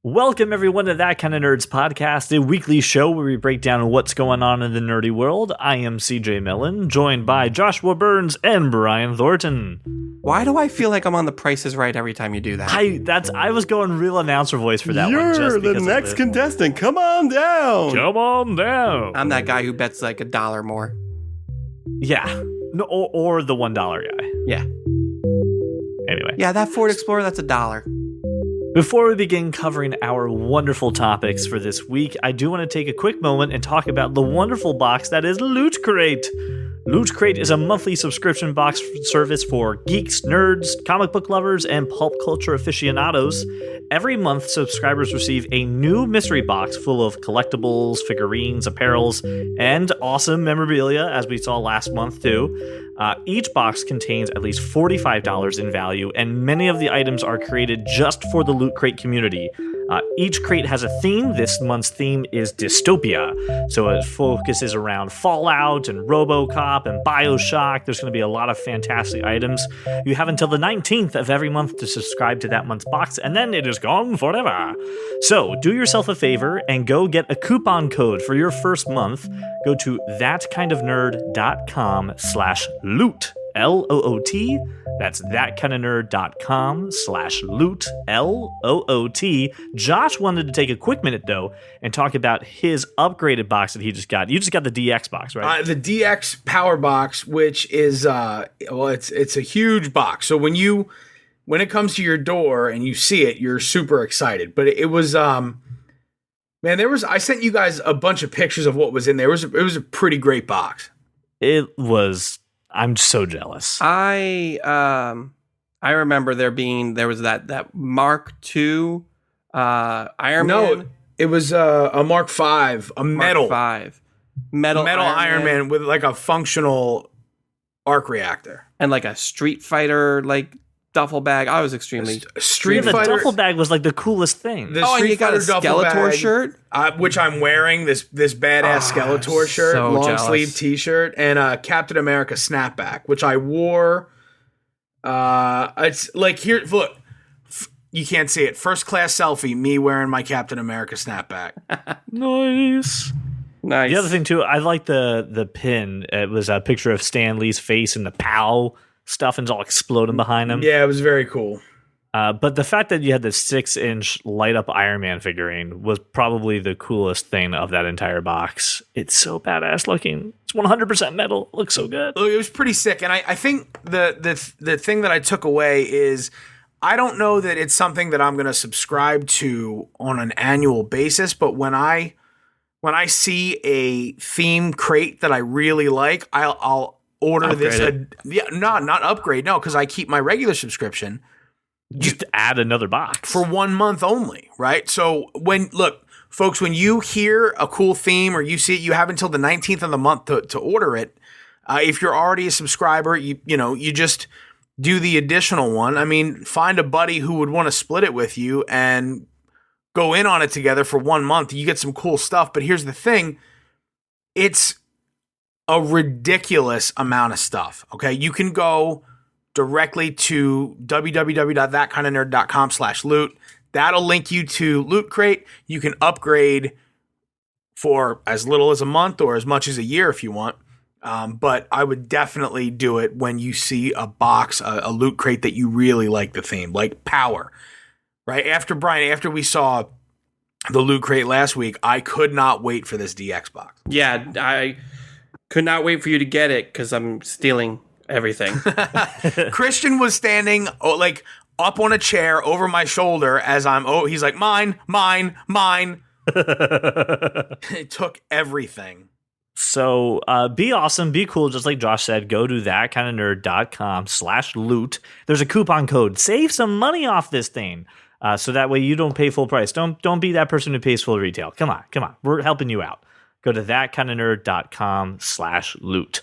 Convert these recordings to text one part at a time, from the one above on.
Welcome, everyone, to That Kind of Nerds podcast, a weekly show where we break down what's going on in the nerdy world. I am CJ Millen, joined by Joshua Burns and Brian Thornton. Why do I feel like I'm on The Price is Right every time you do that? I was going real announcer voice for that one. You're the next contestant. Come on down. Come on down. I'm that guy who bets like $1 more. Yeah. No, or the $1 guy. Yeah. Anyway. Yeah, that Ford Explorer, that's $1. Before we begin covering our wonderful topics for this week, I do want to take a quick moment and talk about the wonderful box that is Loot Crate. Loot Crate is a monthly subscription box service for geeks, nerds, comic book lovers, and pulp culture aficionados. Every month, subscribers receive a new mystery box full of collectibles, figurines, apparels, and awesome memorabilia, as we saw last month too. Each box contains at least $45 in value, and many of the items are created just for the Loot Crate community. Each crate has a theme. This month's theme is dystopia, so it focuses around Fallout and RoboCop and Bioshock. There's going to be a lot of fantastic items. You have until the 19th of every month to subscribe to that month's box, and then it is gone forever. So do yourself a favor and go get a coupon code for your first month. Go to thatkindofnerd.com/loot. LOOT. That's thatkindofnerd.com/loot. LOOT. Josh wanted to take a quick minute though and talk about his upgraded box that he just got. You just got the DX box, right? The DX Power Box, which is it's a huge box. So when it comes to your door and you see it, you're super excited. But it was I sent you guys a bunch of pictures of what was in there. It was a pretty great box. It was. I'm so jealous. I remember there was that Mark II Iron Man. No, it was a Mark V, a metal Iron Man with like a functional arc reactor and like a Street Fighter like duffel bag. I was extremely Street Fighter. The duffel bag was like the coolest thing. And you got a Skeletor shirt, which I'm wearing. This badass Skeletor shirt, so long sleeve T-shirt, and a Captain America snapback, which I wore. It's like here. Look, you can't see it. First class selfie. Me wearing my Captain America snapback. Nice. The other thing too, I like the pin. It was a picture of Stan Lee's face and the POW stuff, and it's all exploding behind him. Yeah, it was very cool. But the fact that you had the 6-inch light-up Iron Man figurine was probably the coolest thing of that entire box. It's so badass looking. It's 100% metal. It looks so good. It was pretty sick, and I think the thing that I took away is I don't know that it's something that I'm going to subscribe to on an annual basis, but when I see a theme crate that I really like, I'll order upgrade this. Not upgrade. No, because I keep my regular subscription. Just add another box for 1 month only, right? So folks, when you hear a cool theme or you see it, you have until the 19th of the month to order it. If you're already a subscriber, you just do the additional one. I mean, find a buddy who would want to split it with you and go in on it together for 1 month. You get some cool stuff. But here's the thing. It's a ridiculous amount of stuff. Okay. You can go directly to www.thatkindofnerd.com/loot. That'll link you to Loot Crate. You can upgrade for as little as a month or as much as a year if you want. But I would definitely do it when you see a box, a Loot Crate that you really like the theme, like Power. Right? After we saw the Loot Crate last week, I could not wait for this DX box. Yeah, I could not wait for you to get it because I'm stealing everything. Christian was standing like up on a chair over my shoulder as he's like, mine. It took everything. So be awesome, be cool, just like Josh said. Go to thatkindofnerd.com/loot. There's a coupon code. Save some money off this thing. So that way you don't pay full price. Don't be that person who pays full retail. Come on. We're helping you out. Go to thatkindofnerd.com/loot.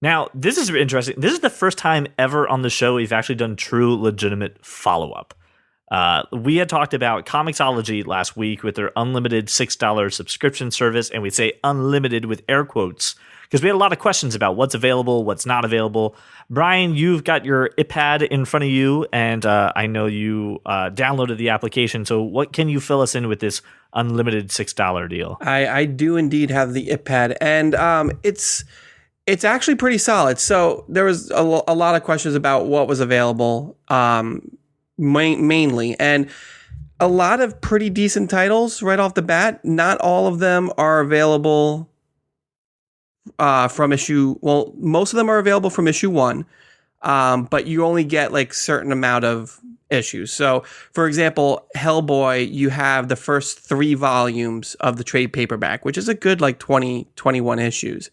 Now, this is interesting. This is the first time ever on the show we've actually done true, legitimate follow-up. We had talked about Comixology last week with their unlimited $6 subscription service, and we say unlimited with air quotes because we had a lot of questions about what's available, what's not available. Brian, you've got your iPad in front of you, and I know you downloaded the application. So what can you fill us in with this unlimited $6 deal? I do indeed have the iPad, and it's actually pretty solid. So there was a lot of questions about what was available, mainly, and a lot of pretty decent titles right off the bat. Not all of them are available from issue. Well, most of them are available from issue 1, but you only get like certain amount of issues. So, for example, Hellboy, you have the first 3 volumes of the trade paperback, which is a good like 21 issues.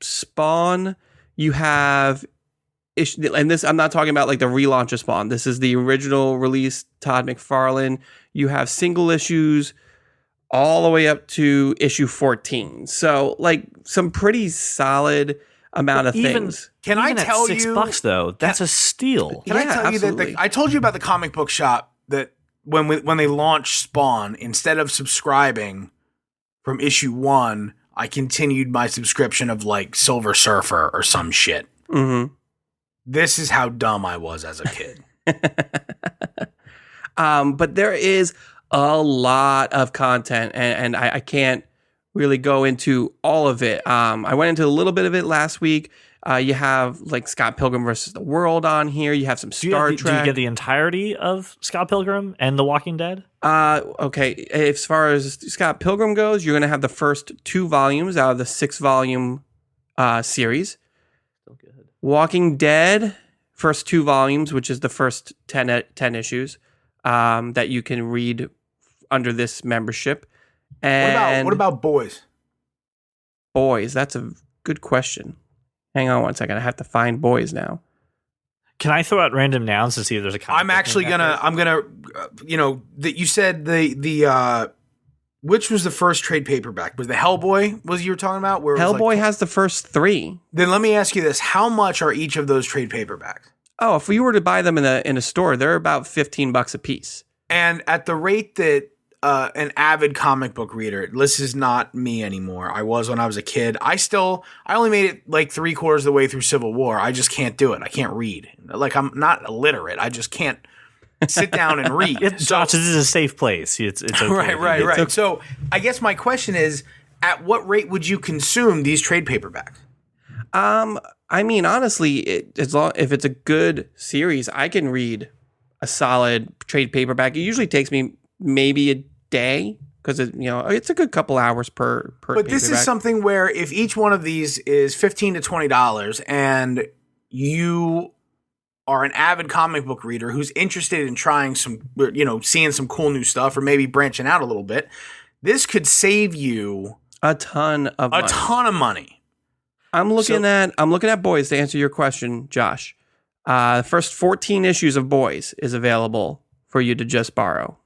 Spawn, you have and this, I'm not talking about like the relaunch of Spawn. This is the original release, Todd McFarlane. You have single issues all the way up to issue 14. So like some pretty solid amount of things. Can I tell you $6 though? That's a steal. Can I tell you that I told you about the comic book shop that when they launched Spawn, instead of subscribing from issue 1, I continued my subscription of like Silver Surfer or some shit. Mm-hmm. This is how dumb I was as a kid. But there is a lot of content, and I can't really go into all of it. I went into a little bit of it last week. You have like Scott Pilgrim versus the World on here. You have some Star Trek. Do you get the entirety of Scott Pilgrim and The Walking Dead? Okay. As far as Scott Pilgrim goes, you're going to have the first 2 volumes out of the 6-volume series. Still good. Walking Dead, first 2 volumes, which is the first 10 issues that you can read under this membership. And what about Boys? Boys, that's a good question. Hang on one second. I have to find Boys now. Can I throw out random nouns to see if there's a comic? I'm gonna that you said the which was the first trade paperback? Was the Hellboy was you were talking about? Where Hellboy has the first 3. Then let me ask you this: how much are each of those trade paperbacks? Oh, if we were to buy them in a store, they're about $15 a piece. And at the rate that an avid comic book reader, this is not me anymore. I was when I was a kid. I only made it like 3/4 of the way through Civil War. I just can't do it. I can't read. Like I'm not illiterate. I just can't sit down and read. Josh, this is a safe place. It's okay. Right. Okay. So I guess my question is, at what rate would you consume these trade paperbacks? I mean, honestly, if it's a good series, I can read a solid trade paperback. It usually takes me maybe a day because it's a good couple hours per. But this is something where if each one of these is $15 to $20, and you are an avid comic book reader who's interested in trying some, seeing some cool new stuff or maybe branching out a little bit, this could save you a ton of money. I'm looking at Boys to answer your question, Josh. The first 14 issues of Boys is available for you to just borrow.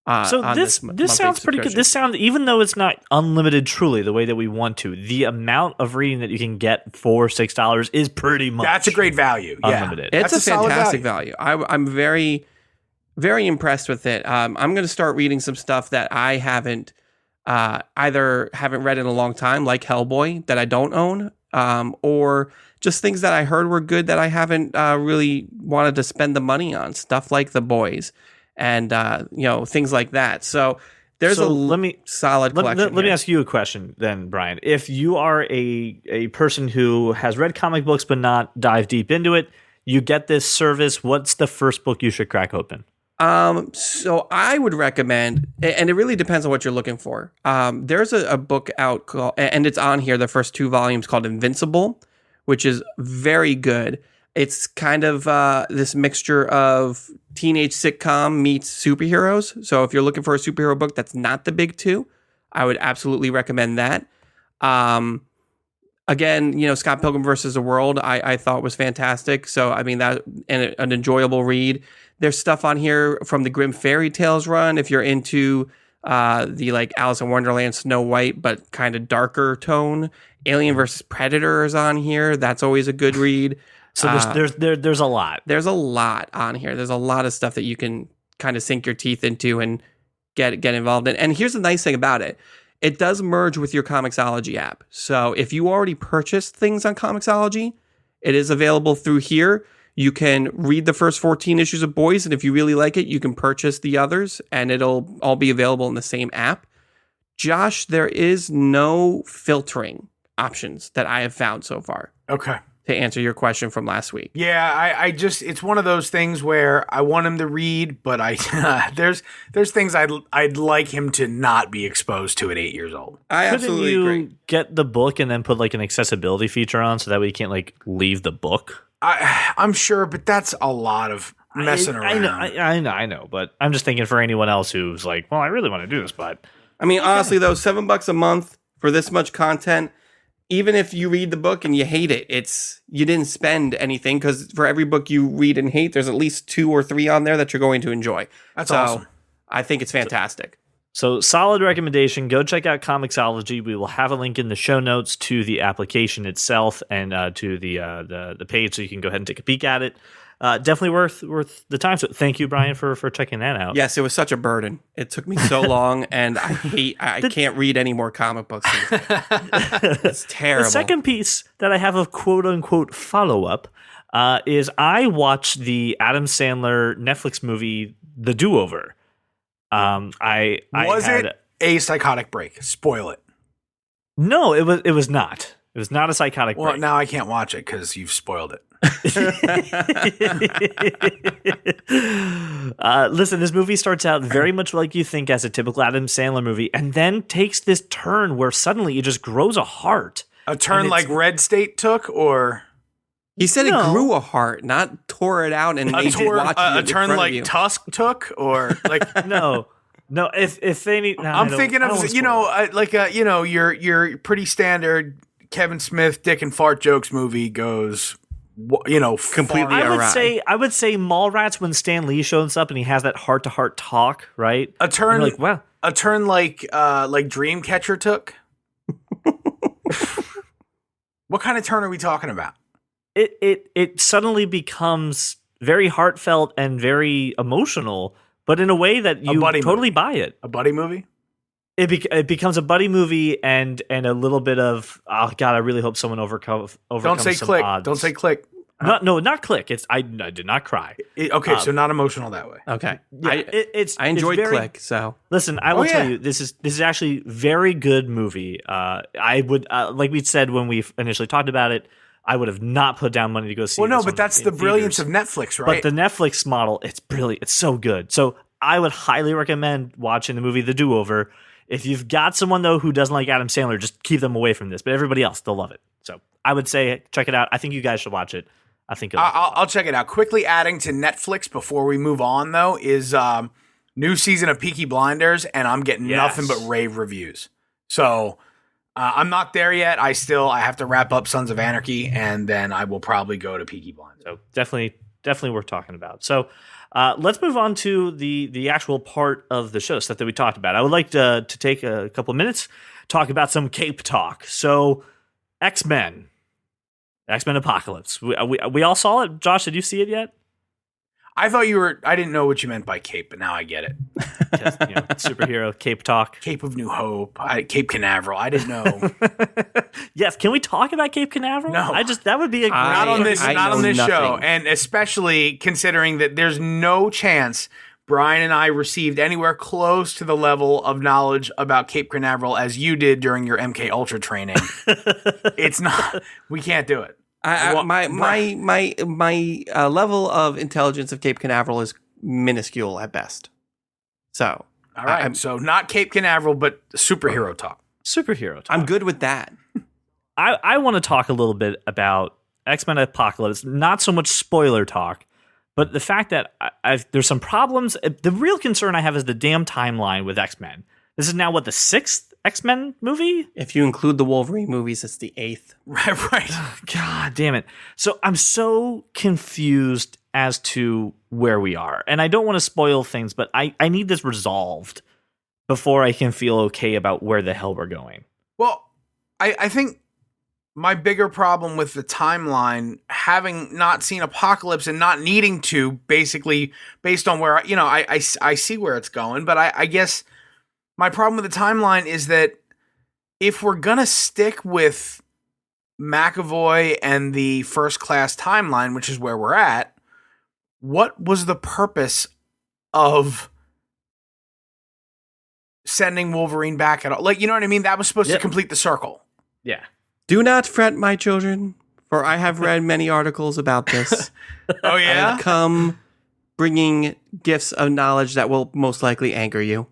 So this sounds pretty good. This sounds, even though it's not unlimited truly the way that we want to, the amount of reading that you can get for $6 is pretty much. That's a great value. Unlimited. Yeah. It's a fantastic value. I'm very, very impressed with it. I'm going to start reading some stuff that I either haven't read in a long time, like Hellboy, that I don't own, or just things that I heard were good that I haven't really wanted to spend the money on. Stuff like The Boys. And things like that. So there's solid collection. Let me ask you a question then, Brian. If you are a person who has read comic books but not dive deep into it, you get this service. What's the first book you should crack open? So I would recommend, and it really depends on what you're looking for. There's a book out called, and it's on here, the first 2 volumes, called Invincible, which is very good. It's kind of this mixture of teenage sitcom meets superheroes. So if you're looking for a superhero book that's not the big 2, I would absolutely recommend that. Again, Scott Pilgrim versus the World, I thought was fantastic. So, I mean, that an enjoyable read. There's stuff on here from the Grimm Fairy Tales run. If you're into the like Alice in Wonderland, Snow White, but kind of darker tone. Alien versus Predator is on here. That's always a good read. So there's a lot. There's a lot on here. There's a lot of stuff that you can kind of sink your teeth into and get involved in. And here's the nice thing about it. It does merge with your Comixology app. So if you already purchased things on Comixology, it is available through here. You can read the first 14 issues of Boys, and if you really like it, you can purchase the others, and it'll all be available in the same app. Josh, there is no filtering options that I have found so far. Okay. To answer your question from last week. Yeah, I just, it's one of those things where I want him to read, but there's things I'd like him to not be exposed to at 8 years old. I Couldn't absolutely you agree. get the book and then put like an accessibility feature on so that way you can't like leave the book? I'm sure, but that's a lot of messing around. I know, but I'm just thinking for anyone else who's like, well, I really want to do this, but I mean, honestly, though, $7 a month for this much content, even if you read the book and you hate it, you didn't spend anything, because for every book you read and hate, there's at least 2 or 3 on there that you're going to enjoy. That's awesome. I think it's fantastic. So solid recommendation. Go check out Comixology. We will have a link in the show notes to the application itself and to the page, so you can go ahead and take a peek at it. Definitely worth the time. So thank you, Brian, for checking that out. Yes, it was such a burden. It took me so long, and I can't read any more comic books. It's terrible. The second piece that I have of quote unquote follow up is I watched the Adam Sandler Netflix movie The Do-Over. Was it a psychotic break? Spoil it. No, it was not. It was not a psychotic break. Well, now I can't watch it because you've spoiled it. Listen, this movie starts out very much like you think as a typical Adam Sandler movie, and then takes this turn where suddenly it just grows a heart. A turn like Red State took, or he said it grew a heart, not tore it out and made you watch it. A turn like Tusk took, or like no. If any, no, I'm thinking of your pretty standard Kevin Smith Dick and Fart Jokes movie goes. Completely awry. I would say Mallrats when Stan Lee shows up and he has that heart-to-heart talk, right? A turn like, wow. A turn like Dreamcatcher took. What kind of turn are we talking about? It suddenly becomes very heartfelt and very emotional, but in a way that you totally buy it. A buddy movie? It becomes a buddy movie and a little bit of, oh God, I really hope someone overcomes Don't say some click. odds. Don't say click. Not click. I did not cry. Okay, so not emotional that way. Okay, yeah, I enjoyed Click. So listen, I will tell you, this is actually a very good movie. I would like we said when we initially talked about it, I would have not put down money to go see. Well, no, but that's the brilliance of Netflix, right? But the Netflix model, it's brilliant. It's so good. So I would highly recommend watching the movie The Do-Over. If you've got someone, though, who doesn't like Adam Sandler, just keep them away from this. But everybody else, they'll love it. So I would say check it out. I think you guys should watch it. I think I'll check it out. Quickly adding to Netflix before we move on, though, is new season of Peaky Blinders, and I'm getting nothing but rave reviews. So I'm not there yet. I have to wrap up Sons of Anarchy, and then I will probably go to Peaky Blinders. So definitely worth talking about. So let's move on to the actual part of the show, stuff that we talked about. I would like to take a couple of minutes, talk about some Cape talk. So X-Men Apocalypse. We all saw it. Josh, did you see it yet? I thought I didn't know what you meant by cape, but now I get it. Just, superhero Cape talk. Cape of New Hope. Cape Canaveral. I didn't know. Yes. Can we talk about Cape Canaveral? No. That would be a great. Not on this show. And especially considering that there's no chance Brian and I received anywhere close to the level of knowledge about Cape Canaveral as you did during your MK Ultra training. It's not. We can't do it. My level of intelligence of Cape Canaveral is minuscule at best. So, all right. So not Cape Canaveral, but superhero talk. Superhero talk. I'm good with that. I want to talk a little bit about X-Men Apocalypse. Not so much spoiler talk, but the fact that there's some problems. The real concern I have is the damn timeline with X-Men. This is now, the 6th X-Men movie? If you include the Wolverine movies, it's the 8th. Right. God damn it. So I'm so confused as to where we are. And I don't want to spoil things, but I need this resolved before I can feel okay about where the hell we're going. Well, I think my bigger problem with the timeline, having not seen Apocalypse and not needing to, basically based on where I see where it's going, but I guess my problem with the timeline is that if we're gonna stick with McAvoy and the First Class timeline, which is where we're at, what was the purpose of sending Wolverine back at all? Like, you know what I mean? That was supposed to complete the circle. Yeah. Do not fret, my children, for I have read many articles about this. Oh, yeah? And come bringing gifts of knowledge that will most likely anger you.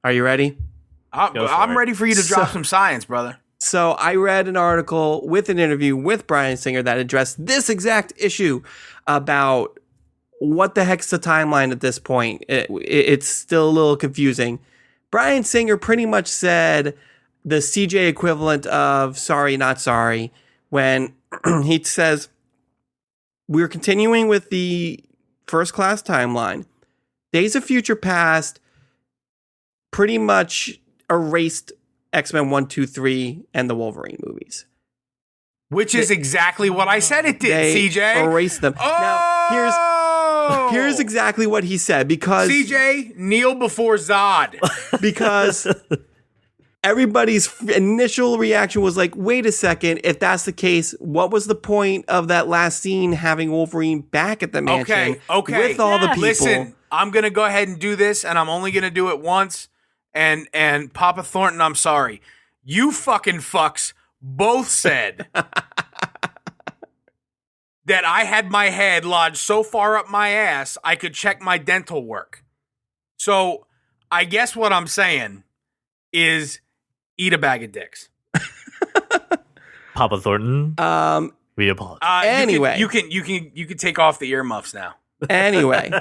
Are you ready? I'm ready for you to drop some science, brother. So I read an article with an interview with Bryan Singer that addressed this exact issue about what the heck's the timeline at this point. It's still a little confusing. Bryan Singer pretty much said the CJ equivalent of sorry, not sorry, when he says, we're continuing with the First Class timeline. Days of Future Past pretty much erased X-Men 1, 2, 3 and the Wolverine movies. Which is exactly what I said it did, CJ. Erased them. Oh! Now, here's exactly what he said, because CJ, kneel before Zod. Because everybody's initial reaction was like, wait a second, if that's the case, what was the point of that last scene having Wolverine back at the mansion okay. with all the people? Listen, I'm going to go ahead and do this, and I'm only going to do it once. And Papa Thornton, I'm sorry. You fucking fucks both said that I had my head lodged so far up my ass I could check my dental work. So I guess what I'm saying is eat a bag of dicks. Papa Thornton, we apologize. Anyway, you can take off the earmuffs now. Anyway,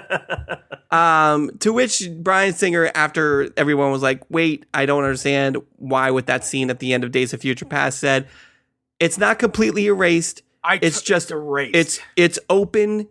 to which Bryan Singer, after everyone was like, wait, I don't understand why with that scene at the end of Days of Future Past, said, it's not completely erased. It's just erased. It's open.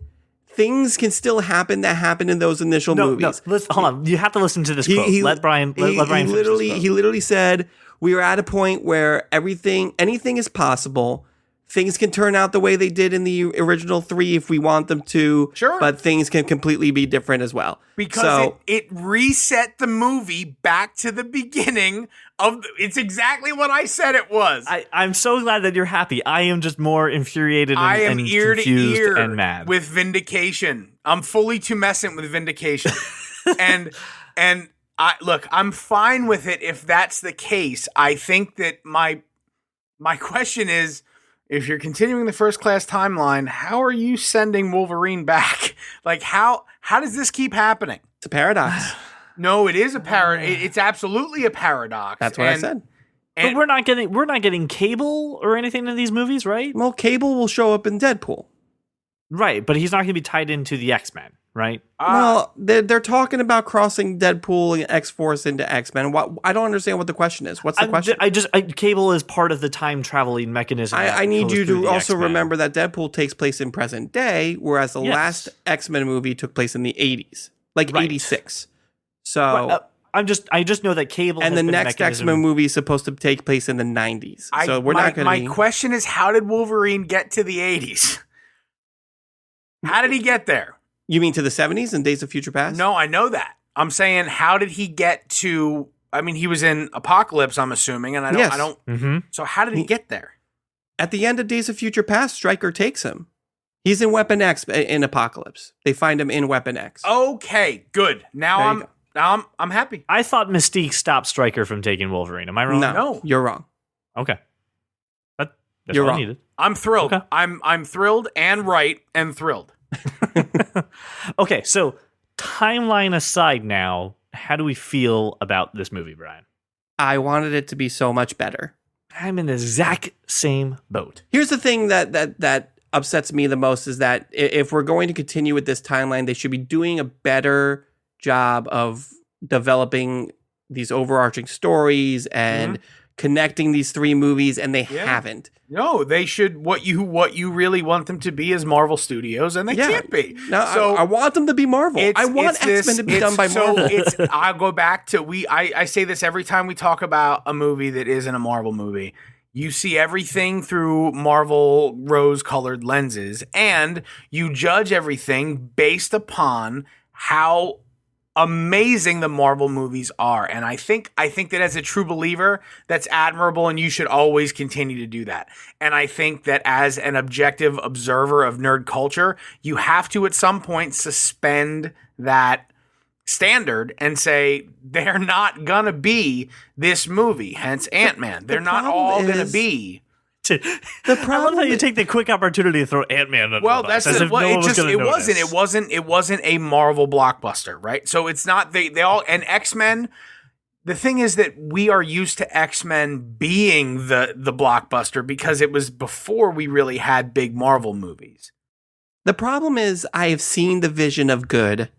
Things can still happen that happened in those initial movies. No, hold on. You have to listen to this quote. Let Brian finish this quote. He literally said, we are at a point where anything is possible. Things can turn out the way they did in the original 3 if we want them to. Sure. But things can completely be different as well. Because it reset the movie back to the beginning of... It's exactly what I said it was. I'm so glad that you're happy. I am just more infuriated and, I am and ear confused to ear and mad. with Vindication. I'm fully tumescent with Vindication. and I'm fine with it if that's the case. I think that my question is... If you're continuing the First Class timeline, how are you sending Wolverine back? Like, how does this keep happening? It's a paradox. No, it is a paradox. It's absolutely a paradox. That's what I said. But we're not getting Cable or anything in these movies, right? Well, Cable will show up in Deadpool. Right, but he's not going to be tied into the X-Men, right? Well, they're talking about crossing Deadpool and X-Force into X-Men. I don't understand what the question is. What's the question? Cable is part of the time traveling mechanism. I need you to also X-Men. remember that Deadpool takes place in present day, whereas the last X-Men movie took place in the 80s, like 86. So I just know that Cable and has the been next X-Men movie is supposed to take place in the 90s. So we're not going to. My question is, how did Wolverine get to the 80s? How did he get there? You mean to the 70s and Days of Future Past? No, I know that. I'm saying, how did he get to... I mean, he was in Apocalypse, I'm assuming, and I don't... Mm-hmm. So how did he get there? At the end of Days of Future Past, Stryker takes him. He's in Weapon X in Apocalypse. They find him in Weapon X. Okay, good. Now I'm happy. I thought Mystique stopped Stryker from taking Wolverine. Am I wrong? No, you're wrong. Okay. That's You're all wrong. I needed. I'm thrilled. Okay. I'm thrilled and right and thrilled. Okay, so timeline aside now, how do we feel about this movie, Brian? I wanted it to be so much better. I'm in the exact same boat. Here's the thing that upsets me the most is that if we're going to continue with this timeline, they should be doing a better job of developing these overarching stories and connecting these 3 movies, and they haven't. No, they should. What you really want them to be is Marvel Studios, and they can't be. No, so I want them to be Marvel. I want X-Men to be done by Marvel. I'll go back to I say this every time we talk about a movie that isn't a Marvel movie. You see everything through Marvel rose-colored lenses, and you judge everything based upon how amazing the Marvel movies are. And I think that as a true believer, that's admirable, and you should always continue to do that. And I think that as an objective observer of nerd culture, you have to at some point suspend that standard and say they're not gonna be this movie, hence Ant-Man. They're not all gonna be. The problem I love how you take the quick opportunity to throw Ant-Man under the bus, as if no one was gonna notice. It wasn't a Marvel blockbuster, right? So it's not they all, and X-Men. The thing is that we are used to X-Men being the blockbuster because it was before we really had big Marvel movies. The problem is I have seen the vision of good,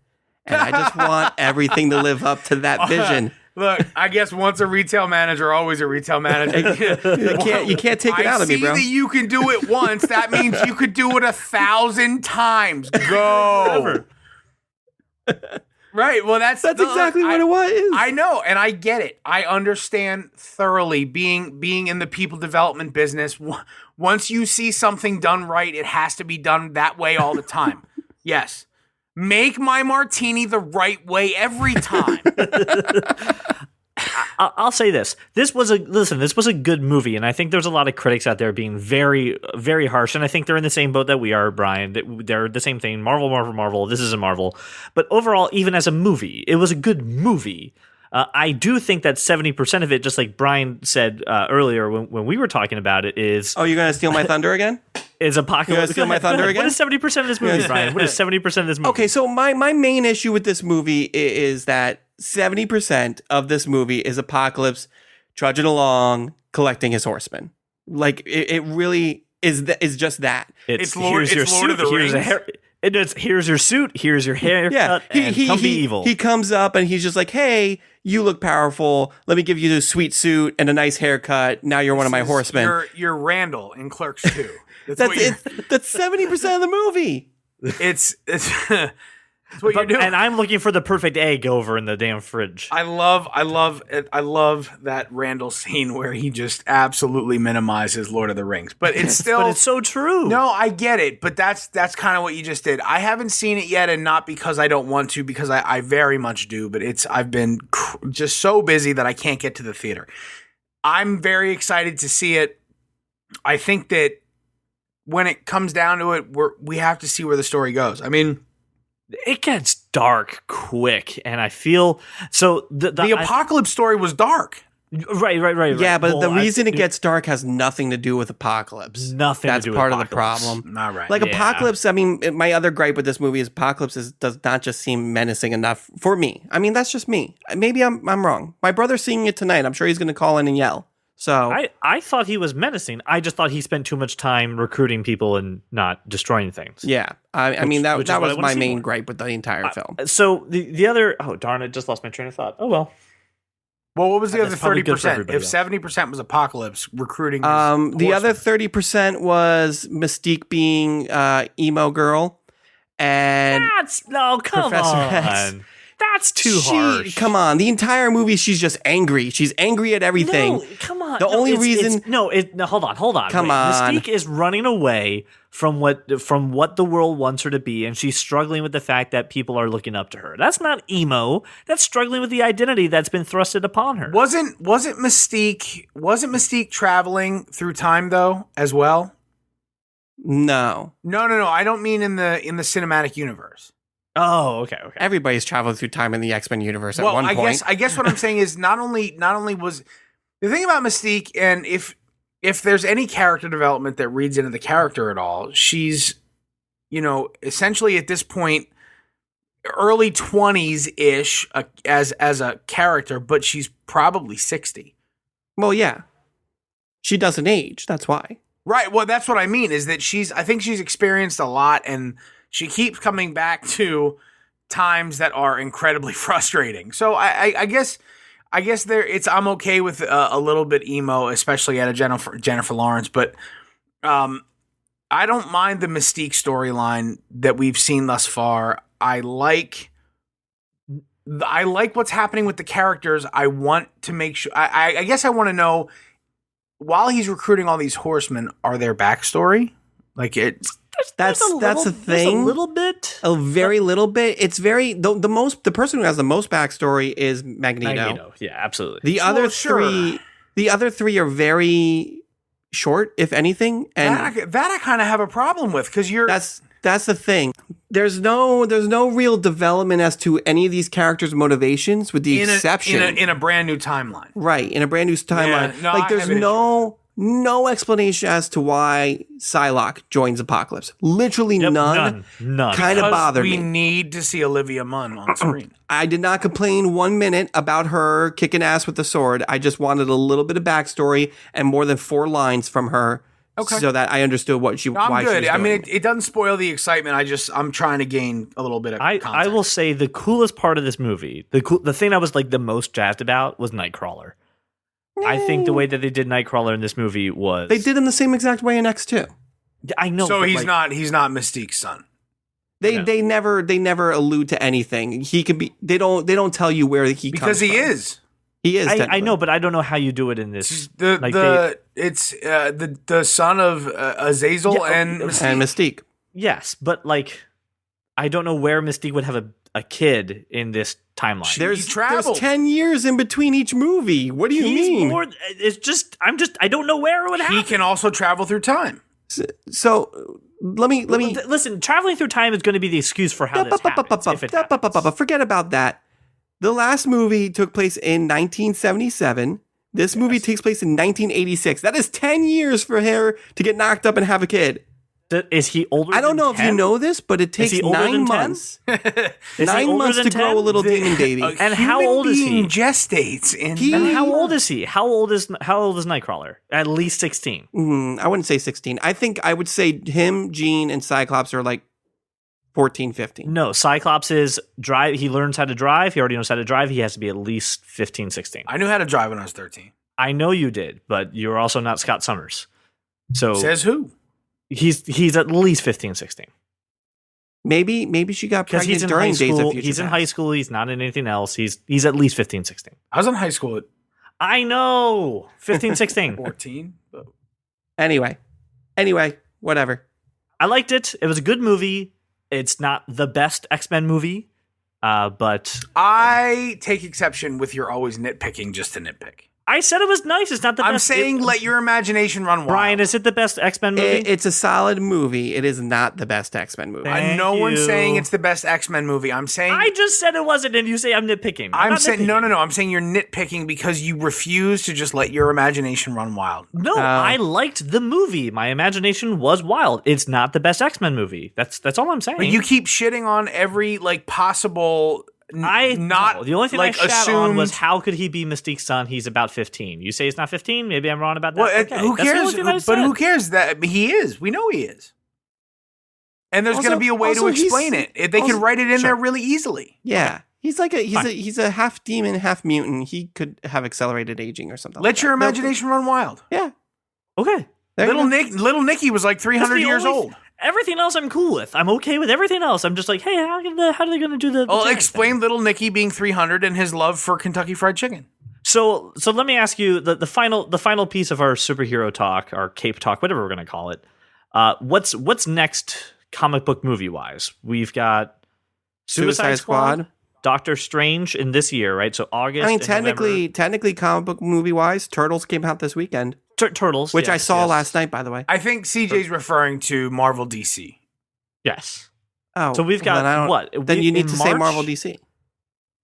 and I just want everything to live up to that vision. Look, I guess once a retail manager, always a retail manager. You can't take it out of me, bro. I see that you can do it once. That means you could do it 1,000 times. Go. Right. Well, that's exactly what it was. I know, and I get it. I understand thoroughly being in the people development business. Once you see something done right, it has to be done that way all the time. Yes. Make my martini the right way every time. I'll say this. This was a good movie, and I think there's a lot of critics out there being very, very harsh, and I think they're in the same boat that we are, Brian. They're the same thing. Marvel. This is a Marvel. But overall, even as a movie, it was a good movie. I do think that 70% of it, just like Brian said earlier when we were talking about it, is... Oh, you're going to steal my thunder again? Is Apocalypse... You're going to steal my thunder again? What is 70% of this movie, Brian? What is 70% of this movie? Okay, so my main issue with this movie is that 70% of this movie is Apocalypse trudging along, collecting his horsemen. Like, it really is just that. It's Lord of the Rings. Here's your suit, here's your haircut, and come be evil. He comes up and he's just like, hey, you look powerful. Let me give you this sweet suit and a nice haircut. Now you're one of my horsemen. You're Randall in Clerks 2. That's 70% of the movie. It's what you're doing. And I'm looking for the perfect egg over in the damn fridge. I love that Randall scene where he just absolutely minimizes Lord of the Rings. But it's still... But it's so true. No, I get it. But that's kind of what you just did. I haven't seen it yet, and not because I don't want to, because I very much do. But I've been just so busy that I can't get to the theater. I'm very excited to see it. I think that when it comes down to it, we have to see where the story goes. I mean... It gets dark quick, and I feel so. The Apocalypse story was dark, right. Yeah, but the reason it gets dark has nothing to do with Apocalypse. Nothing. That's to do part with of the problem. Not right. Like Apocalypse. I mean, my other gripe with this movie is Apocalypse does not just seem menacing enough for me. I mean, that's just me. Maybe I'm wrong. My brother's seeing it tonight. I'm sure he's going to call in and yell. So I thought he was menacing. I just thought he spent too much time recruiting people and not destroying things. Yeah, I mean that was my main gripe with the entire film. So the other, oh darn it, just lost my train of thought. Oh well. Well, what was the other 30%? If 70% was Apocalypse, recruiting. The other 30% was Mystique being emo girl, and come Professor on. X. That's too harsh. Come on. The entire movie, she's just angry. She's angry at everything. No, come on. The only reason... No, hold on. Come on. Mystique is running away from what the world wants her to be, and she's struggling with the fact that people are looking up to her. That's not emo. That's struggling with the identity that's been thrusted upon her. Wasn't Mystique traveling through time, though, as well? No. No. I don't mean in the cinematic universe. Oh, okay. Everybody's traveled through time in the X-Men universe at one point. I guess what I'm saying is not only was the thing about Mystique, and if there's any character development that reads into the character at all, she's, essentially at this point early 20s-ish as a character, but she's probably 60. Well, yeah. She doesn't age, that's why. Right, well, that's what I mean, is that I think she's experienced a lot, and she keeps coming back to times that are incredibly frustrating. So I guess I'm okay with a little bit emo, especially out of Jennifer Lawrence, but I don't mind the Mystique storyline that we've seen thus far. I like what's happening with the characters. I want to make sure. I guess I want to know while he's recruiting all these horsemen, are there backstory? Like That's the thing. A little bit. A very little bit. It's very the person who has the most backstory is Magneto. Yeah, absolutely. The other three are very short, if anything. And that I kind of have a problem with because that's the thing. There's no real development as to any of these characters' motivations, with the exception in a brand new timeline. Right, in a brand new timeline. Yeah, no, like there's no explanation as to why Psylocke joins Apocalypse. Literally none. Kind of bothered me. We need to see Olivia Munn on screen. I did not complain 1 minute about her kicking ass with the sword. I just wanted a little bit of backstory and more than 4 lines from her. Okay. So that I understood why she was doing I mean, it doesn't spoil the excitement. I'm trying to gain a little bit of context. I will say the coolest part of this movie, the thing I was like the most jazzed about was Nightcrawler. I think the way that they did Nightcrawler in this movie was they did him the same exact way in X2. I know. So he's not Mystique's son. They never allude to anything. He could be. They don't tell you where he comes from. He is. He is. I know, but I don't know how you do it in this. It's the son of Azazel and Mystique. Yes, but like I don't know where Mystique would have a kid in this timeline. There's 10 years in between each movie. What do you mean? I don't know where it would happen. He can also travel through time. So let me listen. Traveling through time is going to be the excuse for how this happens. If it happens. Forget about that. The last movie took place in 1977. This movie takes place in 1986. That is 10 years for her to get knocked up and have a kid. Is he older? I don't know 10? if you know this, but it takes 9 months. 9 months to grow a little demon baby. And how old is he? Gestates. And how old is he? How old is Nightcrawler? At least 16. I wouldn't say 16. I think I would say him, Jean, and Cyclops are like 14, 15. No, Cyclops is drive. He learns how to drive. He already knows how to drive. He has to be at least 15, 16. I knew how to drive when I was 13. I know you did, but you're also not Scott Summers. So says who? He's at least 15, 16. Maybe she got pregnant during Days of Future Past. He's in high school. He's not in anything else. He's at least 15, 16. I was in high school at I know. 15, 16. 14. Anyway, whatever. I liked it. It was a good movie. It's not the best X-Men movie, but I take exception with your always nitpicking just to nitpick. I said it was nice. It's not the best. I'm saying let your imagination run wild. Brian, is it the best X-Men movie? It's a solid movie. It is not the best X-Men movie. No one's saying it's the best X-Men movie. I'm saying I just said it wasn't, and you say I'm nitpicking. I'm saying no. I'm saying you're nitpicking because you refuse to just let your imagination run wild. No, I liked the movie. My imagination was wild. It's not the best X-Men movie. That's all I'm saying. But you keep shitting on every possible. The only thing I shat on was how could he be Mystique's son? He's about 15. You say he's not 15? Maybe I'm wrong about that. Well, okay. Who cares? But who cares that he is? We know he is. And there's going to be a way to explain it. They can write it in there really easily. Yeah. He's like he's a half demon, half mutant. He could have accelerated aging or something. Let your imagination run wild. Yeah. Okay. Little Nicky was like 300 years old. Everything else I'm cool with. I'm okay with everything else. I'm just like, hey, how are they going to do the explain Little Nicky being 300 and his love for Kentucky Fried Chicken. So let me ask you the final piece of our superhero talk, our cape talk, whatever we're going to call it. What's next comic book movie wise? We've got Suicide Squad, Doctor Strange in this year, right? So August. I mean, technically, comic book movie wise, Turtles came out this weekend. Turtles, which I saw last night, by the way. I think CJ's referring to Marvel DC. Yes. Oh, so we've got what? Then you need to say Marvel DC.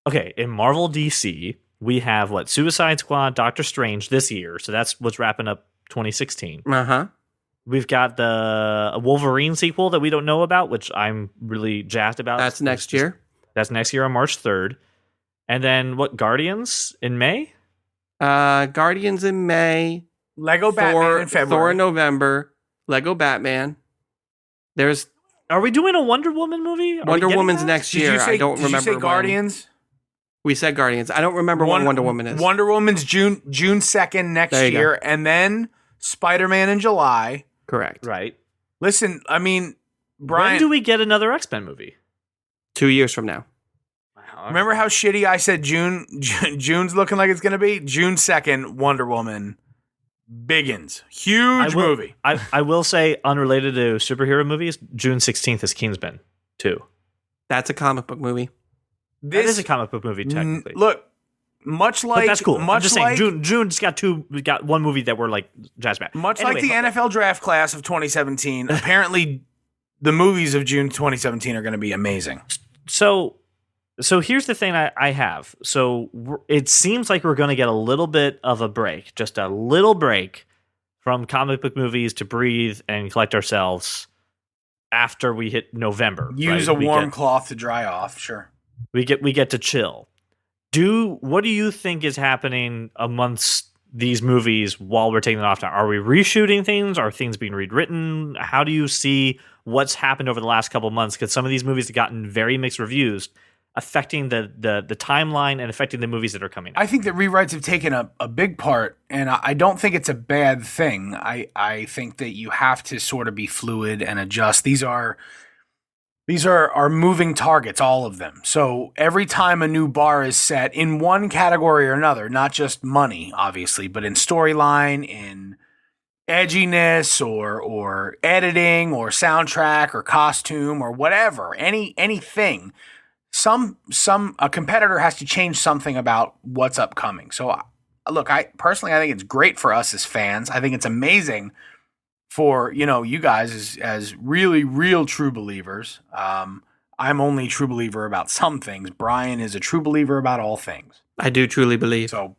Okay, in Marvel DC, we have what? Suicide Squad, Doctor Strange this year. So that's what's wrapping up 2016. We've got the Wolverine sequel that we don't know about, which I'm really jazzed about. That's next year. That's next year on March 3rd. And then what? Guardians in May? Guardians in May. Lego Batman in February. Thor in November. Lego Batman. Are we doing a Wonder Woman movie? Wonder Woman's next year. I don't remember. Did you say Guardians? We said Guardians. I don't remember when Wonder Woman is. Wonder Woman's June 2nd next year. And then Spider-Man in July. Correct. Right. Listen, I mean, Brian. When do we get another X-Men movie? 2 years from now. Wow. Remember how shitty I said June's looking like it's going to be? June 2nd, Wonder Woman. Biggins. Huge movie. I will say, unrelated to superhero movies, June 16th is Kingsman 2. That's a comic book movie. That is a comic book movie, technically. Look, much like... But that's cool. Much I'm just like, saying, June's got one movie that we're like jazz back. Much like the NFL draft class of 2017, apparently the movies of June 2017 are going to be amazing. So here's the thing I have. So it seems like we're going to get a little bit of a break, just a little break from comic book movies to breathe and collect ourselves after we hit November. Use right? a warm cloth to dry off, sure. We get to chill. What do you think is happening amongst these movies while we're taking it off now? Are we reshooting things? Are things being rewritten? How do you see what's happened over the last couple of months? Because some of these movies have gotten very mixed reviews, affecting the timeline and affecting the movies that are coming out. I think that rewrites have taken a big part, and I don't think it's a bad thing. I think that you have to sort of be fluid and adjust. These are moving targets, all of them. So every time a new bar is set in one category or another, not just money, obviously, but in storyline, in edginess or editing or soundtrack or costume or whatever, anything, a competitor has to change something about what's upcoming. So look, I think it's great for us as fans. I think it's amazing for, you guys as really real true believers. I'm only a true believer about some things. Brian is a true believer about all things. I do truly believe. So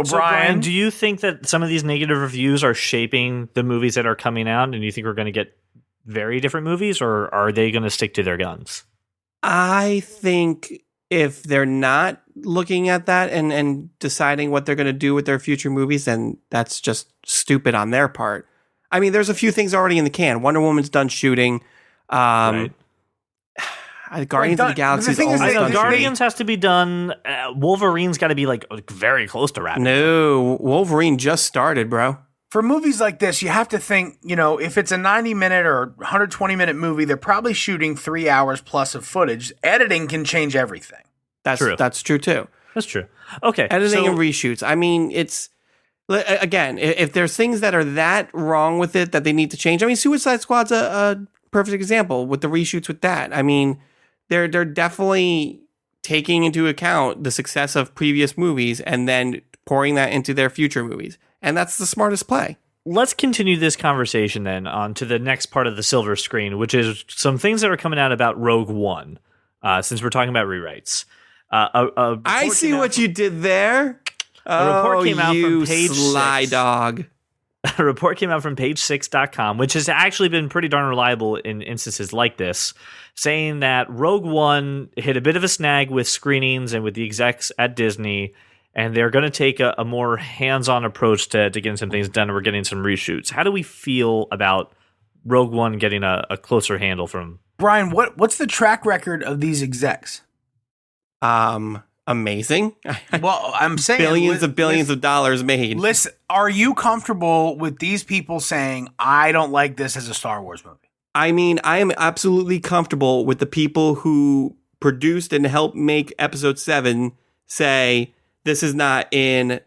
Brian, do you think that some of these negative reviews are shaping the movies that are coming out, and you think we're going to get very different movies, or are they going to stick to their guns? I think if they're not looking at that and deciding what they're going to do with their future movies, then that's just stupid on their part. I mean, there's a few things already in the can. Wonder Woman's done shooting. Right. Guardians of the Galaxy is almost done. Guardians has to be done. Wolverine's got to be like very close to wrapping. No, Wolverine just started, bro. For movies like this, you have to think, if it's a 90-minute or 120-minute movie, they're probably shooting 3 hours plus of footage. Editing can change everything. That's true. That's true, too. That's true. Okay. Editing and reshoots. I mean, it's... Again, if there's things that are that wrong with it that they need to change. I mean, Suicide Squad's a perfect example with the reshoots with that. I mean, they're definitely taking into account the success of previous movies and then pouring that into their future movies. And that's the smartest play. Let's continue this conversation then on to the next part of the silver screen, which is some things that are coming out about Rogue One, since we're talking about rewrites. I see what you did there. A report came out from Page Sly 6. Dog. A report came out from page6.com, which has actually been pretty darn reliable in instances like this, saying that Rogue One hit a bit of a snag with screenings and with the execs at Disney, and they're going to take a more hands-on approach to getting some things done, and we're getting some reshoots. How do we feel about Rogue One getting a closer handle from... Brian, what's the track record of these execs? Amazing. Well, I'm saying billions of dollars made. Listen, are you comfortable with these people saying, I don't like this as a Star Wars movie? I mean, I am absolutely comfortable with the people who produced and helped make Episode 7 say, this is not in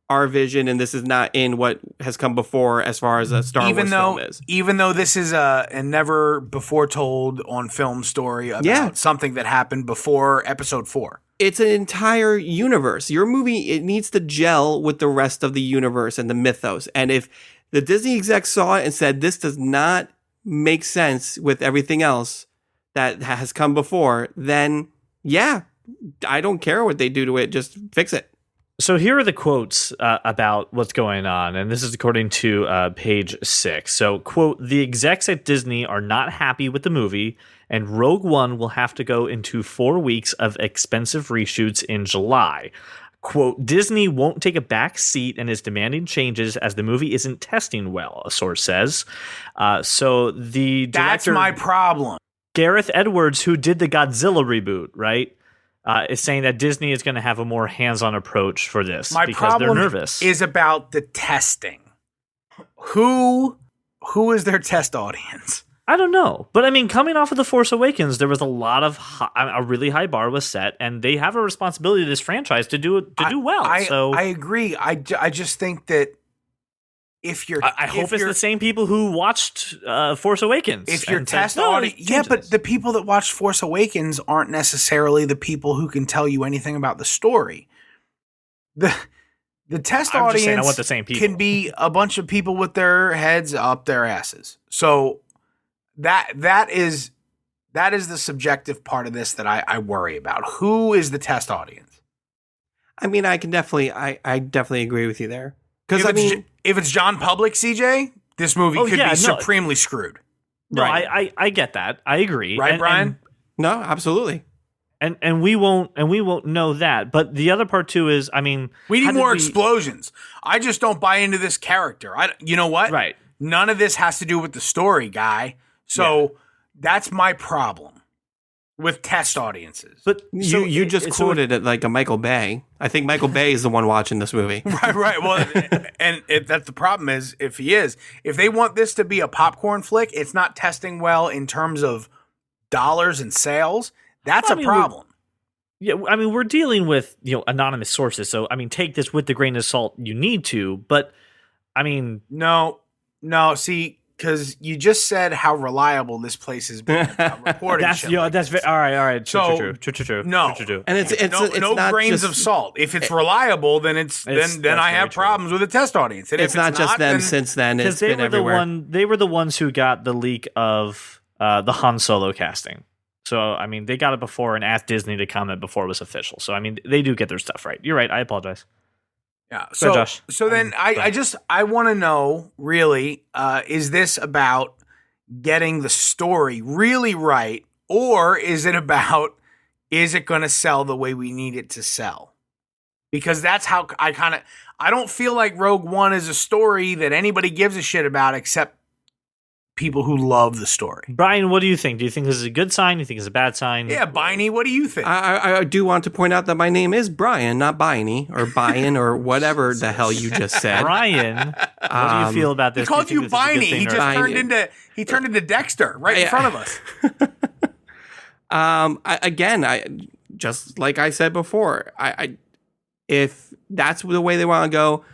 our vision and this is not in what has come before as far as a Star Wars film is. Even though this is a never before told on film story about something that happened before Episode 4. It's an entire universe. Your movie, it needs to gel with the rest of the universe and the mythos. And if the Disney execs saw it and said, this does not make sense with everything else that has come before, then I don't care what they do to it. Just fix it. So here are the quotes about what's going on, and this is according to page 6. So, quote, the execs at Disney are not happy with the movie, and Rogue One will have to go into 4 weeks of expensive reshoots in July. Quote, Disney won't take a back seat and is demanding changes as the movie isn't testing well, a source says. So the director... That's my problem. Gareth Edwards, who did the Godzilla reboot, right? Is saying that Disney is going to have a more hands-on approach for this because they're nervous. Is about the testing. Who is their test audience? I don't know, but I mean, coming off of The Force Awakens, there was a lot of a really high bar was set, and they have a responsibility to this franchise to do well. I agree. I just think that if you're, I hope it's the same people who watched Force Awakens. If your and test said, "No, audience, it yeah, but changes." the people that watch Force Awakens aren't necessarily the people who can tell you anything about the story. The test I'm just audience saying I want the same people. can be a bunch of people with their heads up their asses. So that is the subjective part of this that I worry about. Who is the test audience? I mean, I definitely agree with you there. Because If it's John Public, CJ, this movie could be supremely screwed. No, Right. I get that. I agree. Right, Brian? no, absolutely. And we won't know that. But the other part too is, I mean, We need more explosions. I just don't buy into this character. You know what? Right. None of this has to do with the story, guy. So that's my problem with test audiences. But You just quoted it like a Michael Bay. I think Michael Bay is the one watching this movie. Right. Well, and that's the problem is if they want this to be a popcorn flick, it's not testing well in terms of dollars and sales. That's a problem. Yeah, I mean, we're dealing with, anonymous sources. So, I mean, take this with the grain of salt you need to. But, I mean... No, see, because you just said how reliable this place has been about reporting that's shit. that's all right. So, True. No. True. And it's no not grains just, of salt. If it's reliable, then then I have problems with the test audience. And it's not just them. Since then, it's been everywhere. They were the ones who got the leak of the Han Solo casting. So, I mean, they got it before and asked Disney to comment before it was official. So, I mean, they do get their stuff right. You're right. I apologize. Yeah. So, Josh. So then I want to know, really, is this about getting the story really right, or is it going to sell the way we need it to sell? Because that's how I don't feel like Rogue One is a story that anybody gives a shit about except people who love the story. Brian, what do you think? Do you think this is a good sign? Do you think it's a bad sign? Yeah, Biney, what do you think? I do want to point out that my name is Brian, not Biney or Brian or whatever the hell you just said. Brian, what do you feel about this? He called you Biney. He just turned into Dexter right in front of us. I just like I said before, if that's the way they want to go,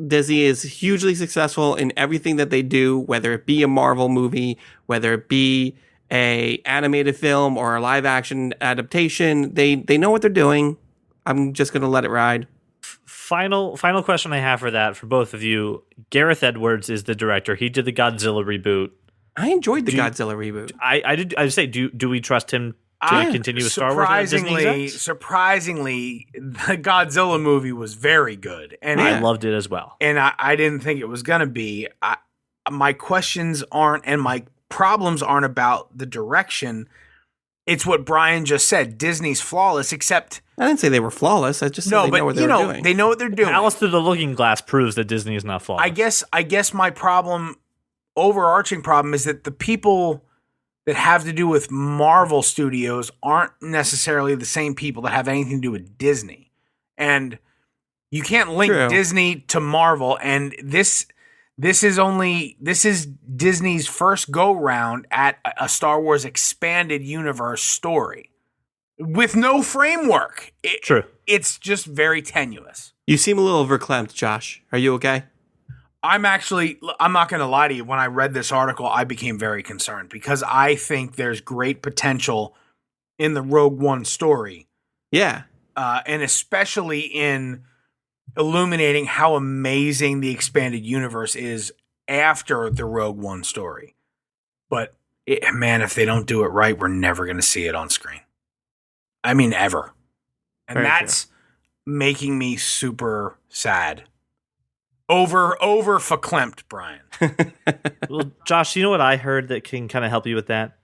Disney is hugely successful in everything that they do, whether it be a Marvel movie, whether it be a animated film or a live action adaptation. They know what they're doing. I'm just going to let it ride. Final question I have for both of you. Gareth Edwards is the director. He did the Godzilla reboot. I enjoyed the Godzilla reboot. I did. I would say, do we trust him to continue with Star Wars? Surprisingly, the Godzilla movie was very good, and I loved it as well. And I didn't think it was going to be. My questions aren't, and my problems aren't about the direction. It's what Brian just said. Disney's flawless, except I didn't say they were flawless. I just said they know what they're doing. They know what they're doing. Alice Through the Looking Glass proves that Disney is not flawless. I guess my overarching problem, is that the people that have to do with Marvel Studios aren't necessarily the same people that have anything to do with Disney. And you can't link Disney to Marvel. And this is Disney's first go round at a Star Wars expanded universe story with no framework. True. It's just very tenuous. You seem a little verklempt, Josh. Are you okay? I'm not going to lie to you. When I read this article, I became very concerned because I think there's great potential in the Rogue One story. Yeah. And especially in illuminating how amazing the expanded universe is after the Rogue One story. But if they don't do it right, we're never going to see it on screen. I mean, ever. And that's making me super sad. Over verklempt, Brian. Well, Josh, you know what I heard that can kind of help you with that?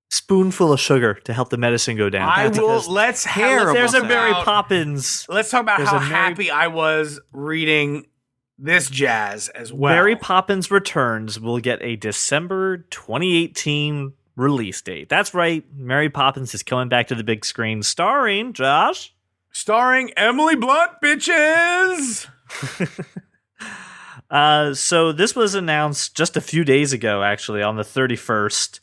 Spoonful of sugar to help the medicine go down. There's a Mary Poppins. Let's talk about how happy I was reading this jazz as well. Mary Poppins Returns will get a December 2018 release date. That's right. Mary Poppins is coming back to the big screen, starring Emily Blunt, bitches. So this was announced just a few days ago, actually, on the 31st,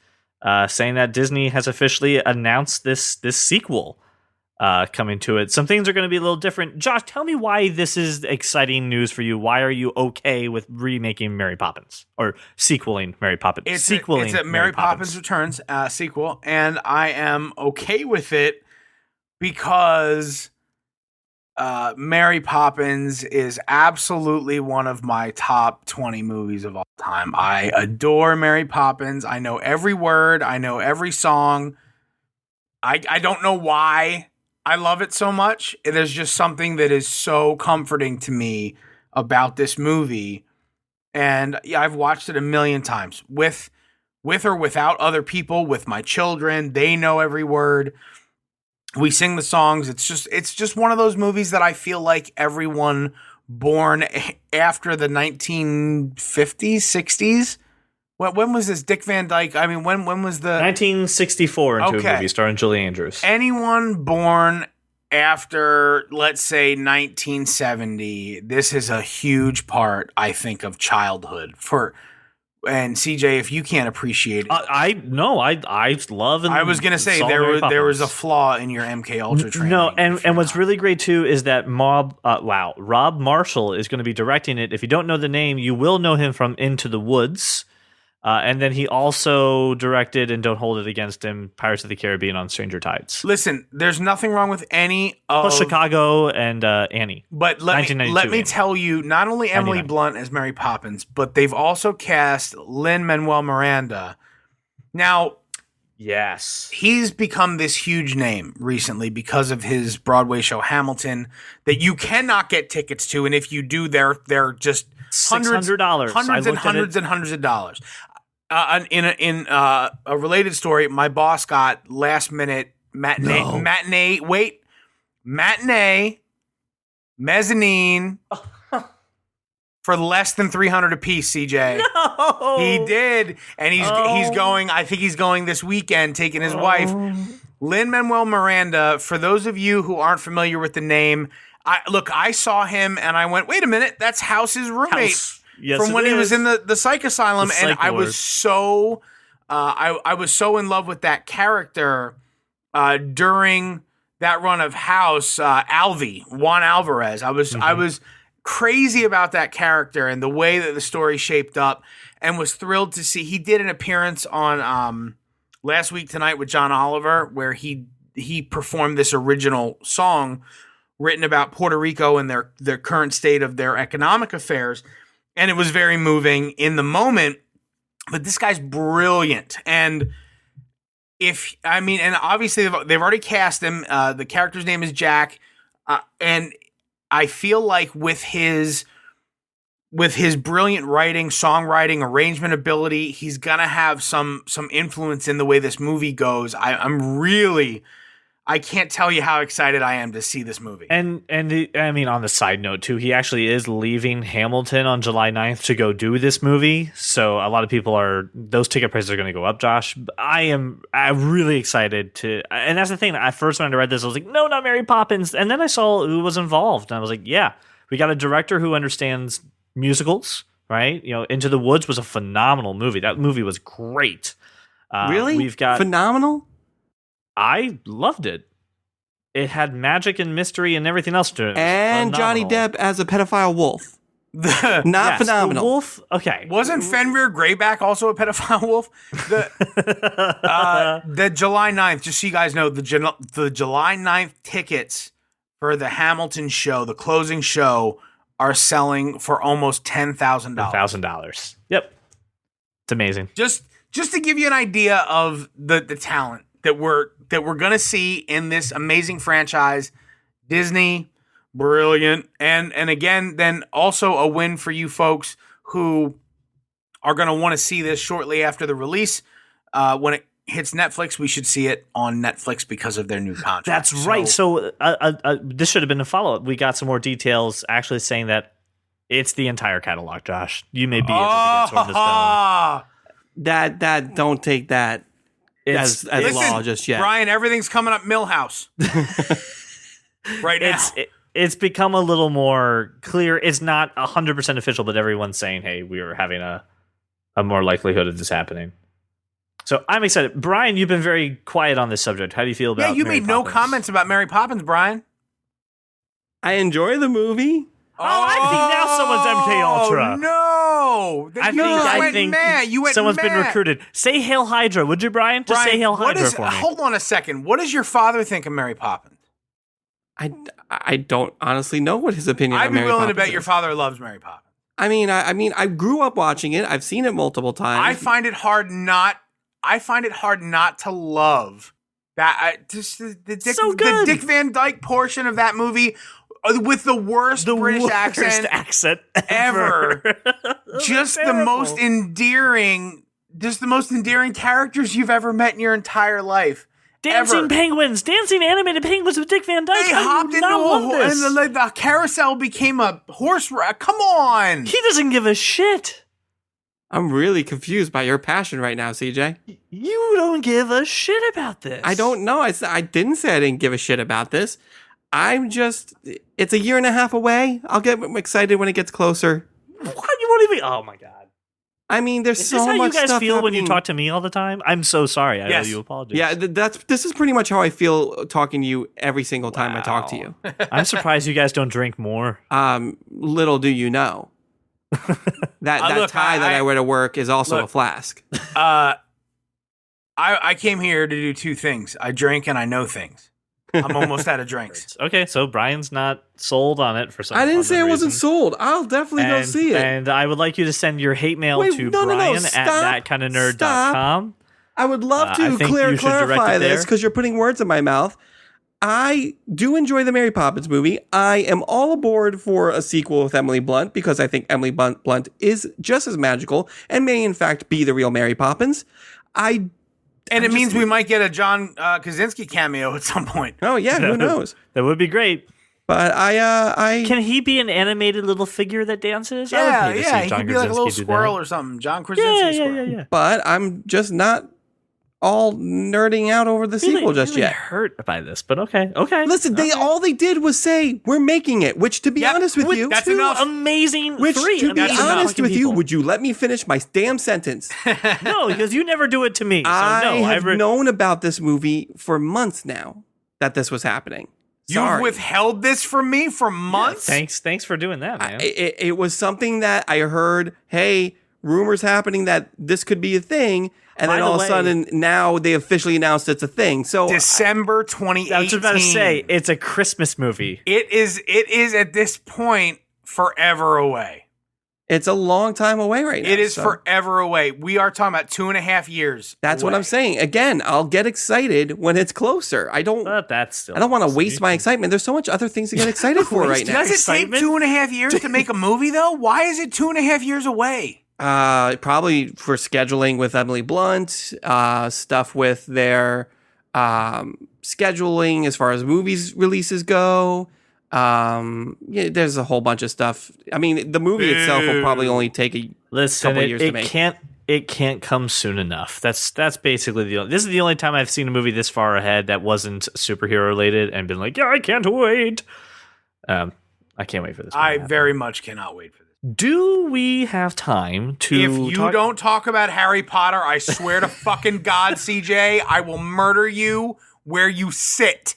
saying that Disney has officially announced this sequel. coming to it. Some things are going to be a little different. Josh, tell me why this is exciting news for you. Why are you okay with remaking Mary Poppins or sequeling Mary Poppins? It's a Mary Poppins Returns sequel, and I am okay with it because Mary Poppins is absolutely one of my top 20 movies of all time. I adore Mary Poppins. I know every word. I know every song. I don't know why I love it so much. There's just something that is so comforting to me about this movie. And yeah, I've watched it a million times with or without other people, with my children. They know every word. We sing the songs. It's just one of those movies that I feel like everyone born after the 1950s, 60s. When was this? Dick Van Dyke? I mean, when was the 1964 into a movie starring Julie Andrews? Anyone born after, let's say, 1970, this is a huge part, I think, of childhood and CJ, if you can't appreciate it, I love. And I was gonna say there was a flaw in your MK Ultra training. No, and what's really great too is that Rob Marshall is going to be directing it. If you don't know the name, you will know him from Into the Woods. And then he also directed, and don't hold it against him, Pirates of the Caribbean on Stranger Tides. Listen, there's nothing wrong with any of... Plus Chicago and Annie. But let me tell you, not only Emily Blunt as Mary Poppins, but they've also cast Lin-Manuel Miranda. Now, yes, he's become this huge name recently because of his Broadway show Hamilton that you cannot get tickets to, and if you do, they're just... $600. Hundreds of dollars. In a related story, my boss got last minute matinee, mezzanine for less than $300 a piece. CJ, no, he did, and he's going. I think he's going this weekend, taking his wife, Lin-Manuel Miranda. For those of you who aren't familiar with the name, I saw him and I went, wait a minute, that's House's roommate. Yes, from when he was in the psych asylum, and I was so I was so in love with that character during that run of House. Juan Alvarez. I was crazy about that character and the way that the story shaped up, and was thrilled to see he did an appearance on Last Week Tonight with John Oliver, where he performed this original song written about Puerto Rico and their current state of their economic affairs. And it was very moving in the moment, but this guy's brilliant. And obviously they've already cast him. The character's name is Jack. And I feel like with his brilliant writing, songwriting, arrangement ability, he's going to have some influence in the way this movie goes. I can't tell you how excited I am to see this movie. And on the side note too, he actually is leaving Hamilton on July 9th to go do this movie. So a lot of people those ticket prices are going to go up, Josh. I'm really excited to, and that's the thing. At first when I read this, I was like, no, not Mary Poppins. And then I saw who was involved, and I was like, yeah, we got a director who understands musicals, right? Into the Woods was a phenomenal movie. That movie was great. Really? We've got phenomenal? I loved it. It had magic and mystery and everything else to it. And Johnny Depp as a pedophile wolf. Not phenomenal. The wolf, okay. Wasn't Fenrir Greyback also a pedophile wolf? The July 9th, just so you guys know, the July 9th tickets for the Hamilton show, the closing show, are selling for almost $10,000. $10,000. Yep. It's amazing. Just to give you an idea of the talent that we're going to see in this amazing franchise. Disney, brilliant. And again, then also a win for you folks who are going to want to see this shortly after the release. When it hits Netflix, we should see it on Netflix because of their new contract. That's right. So this should have been a follow-up. We got some more details actually saying that it's the entire catalog, Josh. You may be able to get Sword in the Stone. That don't take that as law just yet. Brian, everything's coming up Millhouse. Right now. It's become a little more clear. It's not 100% official, but everyone's saying, hey, we are having a more likelihood of this happening. So I'm excited. Brian, you've been very quiet on this subject. How do you feel about Yeah, you Mary made no Poppins? comments about Mary Poppins, Brian. I enjoy the movie. Oh, I think now someone's MK Ultra. No, I think mad. You went someone's mad. been recruited. Say Hail Hydra, would you, Brian? Just say Hail Hydra for me. Hold on a second. What does your father think of Mary Poppins? I don't honestly know what his opinion I'd on be Mary willing Poppins to bet is. your father loves Mary Poppins. I mean, I grew up watching it. I've seen it multiple times. I find it hard not to love that. The Dick Van Dyke portion of that movie with the worst British accent ever. Just the most endearing characters you've ever met in your entire life. Dancing penguins, dancing animated penguins with Dick Van Dyke. They hopped into and the carousel became a horse rack. Come on. He doesn't give a shit. I'm really confused by your passion right now, CJ. You don't give a shit about this. I don't know. I didn't say I didn't give a shit about this. It's a year and a half away. I'll get excited when it gets closer. What? You won't even. Oh my god. I mean, there's Is so this how much you guys stuff feel when you happening. talk to me all the time? I'm so sorry. I owe you apologies. Yeah, this is pretty much how I feel talking to you every single time I talk to you. I'm surprised you guys don't drink more. Little do you know. That tie that I wear to work is also a flask. I came here to do two things. I drink and I know things. I'm almost out of drinks. Okay, so Brian's not sold on it for some I didn't say I unknown wasn't reason. sold. I'll definitely go see it. And I would like you to send your hate mail to Brian at thatkindofnerd.com. I would love I to think you should direct clarify it this there. because you're putting words in my mouth. I do enjoy the Mary Poppins movie. I am all aboard for a sequel with Emily Blunt because I think Emily Blunt is just as magical and may in fact be the real Mary Poppins. And it means we might get a John Krasinski cameo at some point. Oh yeah, who knows? That would be great. But I Can he be an animated little figure that dances? I Yeah, would pay to see yeah. He John could be like a little Krasinski do squirrel that. or something. John Krasinski squirrel. Yeah. but I'm just not all nerding out over the sequel just really yet. hurt by this, but okay. Listen, all they did was say we're making it. Which, to be honest with you, that's Two enough. amazing. which three to be amazing honest fucking with you, people. would you let me finish my damn sentence? No, because you never do it to me. So I no, have known about this movie for months now that this was happening. You've Sorry. withheld this from me for months? Thanks for doing that, man. It was something that I heard. Hey, rumors happening that this could be a thing, and By then the all of way- a sudden now they officially announced it's a thing. So December 2018. I was just about to say it's a Christmas movie. It is at this point forever away. it's a long time away right now. It is so forever away. We are talking about 2.5 years. That's what I'm saying. Again, I'll get excited when it's closer. I don't But that's still. I don't want to waste my excitement. There's so much other things to get excited for right now. Does it take Excitement? 2.5 years to make a movie though? Why is it 2.5 years away? Probably for scheduling with Emily Blunt, stuff with their scheduling as far as movies releases go. Yeah, there's a whole bunch of stuff. I mean, the movie itself will probably only take a Listen, couple years to make. it can't come soon enough. That's basically this is the only time I've seen a movie this far ahead that wasn't superhero related and been like, yeah, I can't wait. I can't wait for this. I very much cannot wait for this. Do we have time to? If you don't talk about Harry Potter, I swear to fucking God, CJ, I will murder you where you sit.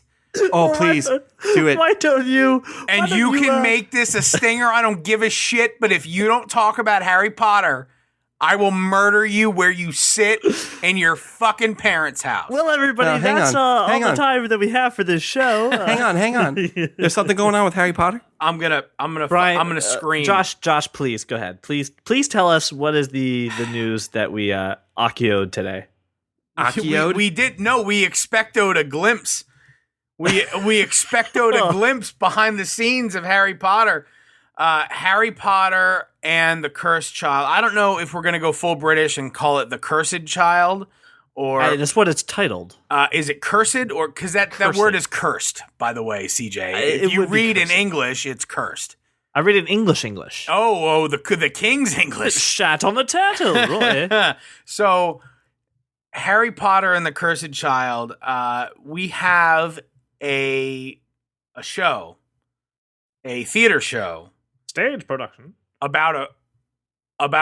Oh, please do it. Why don't you? And you can make this a stinger. I don't give a shit. But if you don't talk about Harry Potter, I will murder you where you sit in your fucking parent's house. Well, everybody, hang that's on, hang all the on. time that we have for this show. Hang on. There's something going on with Harry Potter? I'm gonna scream. Josh, please go ahead. Please tell us what is the news that we Akio'd today. Akio'd? We expectoed a glimpse. We expectoed a glimpse behind the scenes of Harry Potter. Harry Potter and the Cursed Child. I don't know if we're going to go full British and call it the Cursed Child or That's what it's titled. is it cursed or because that word is cursed, by the way, CJ. It If you would be read in cursed. English, it's cursed. I read it English. Oh, the King's English. Shat on the turtle, Roy. So, Harry Potter and the Cursed Child. We have a show, a theater show Stage production. about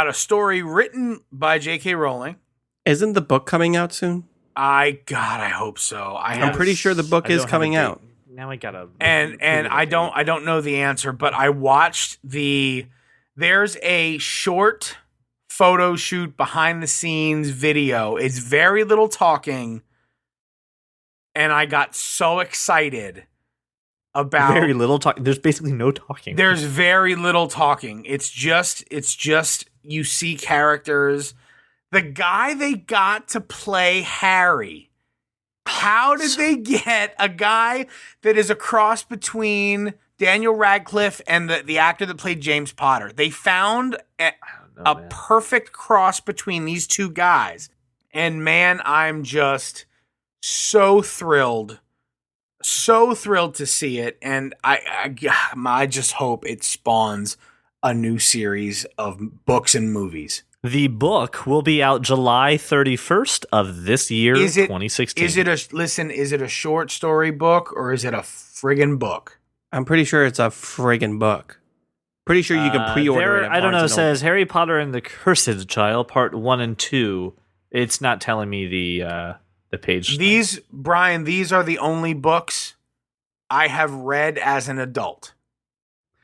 a story written by J.K. Rowling. Isn't the book coming out soon? I hope so. I'm pretty sure the book is coming out. Now I gotta and I don't know the answer, but I watched there's a short photo shoot behind the scenes video. It's very little talking, and I got so excited about very little talk. There's basically no talking. There's very little talking. It's just you see characters. The guy they got to play Harry. How did they get a guy that is a cross between Daniel Radcliffe and the actor that played James Potter? They found a perfect cross between these two guys. And man, I'm just so thrilled to see it. And I just hope it spawns a new series of books and movies. The book will be out July 31st of this year, 2016. Is it a short story book or is it a friggin' book? I'm pretty sure it's a friggin' book. Pretty sure you can pre-order it. I don't know. It says Harry Potter and the Cursed Child, Part 1 and 2. It's not telling me the page. Brian, these are the only books I have read as an adult.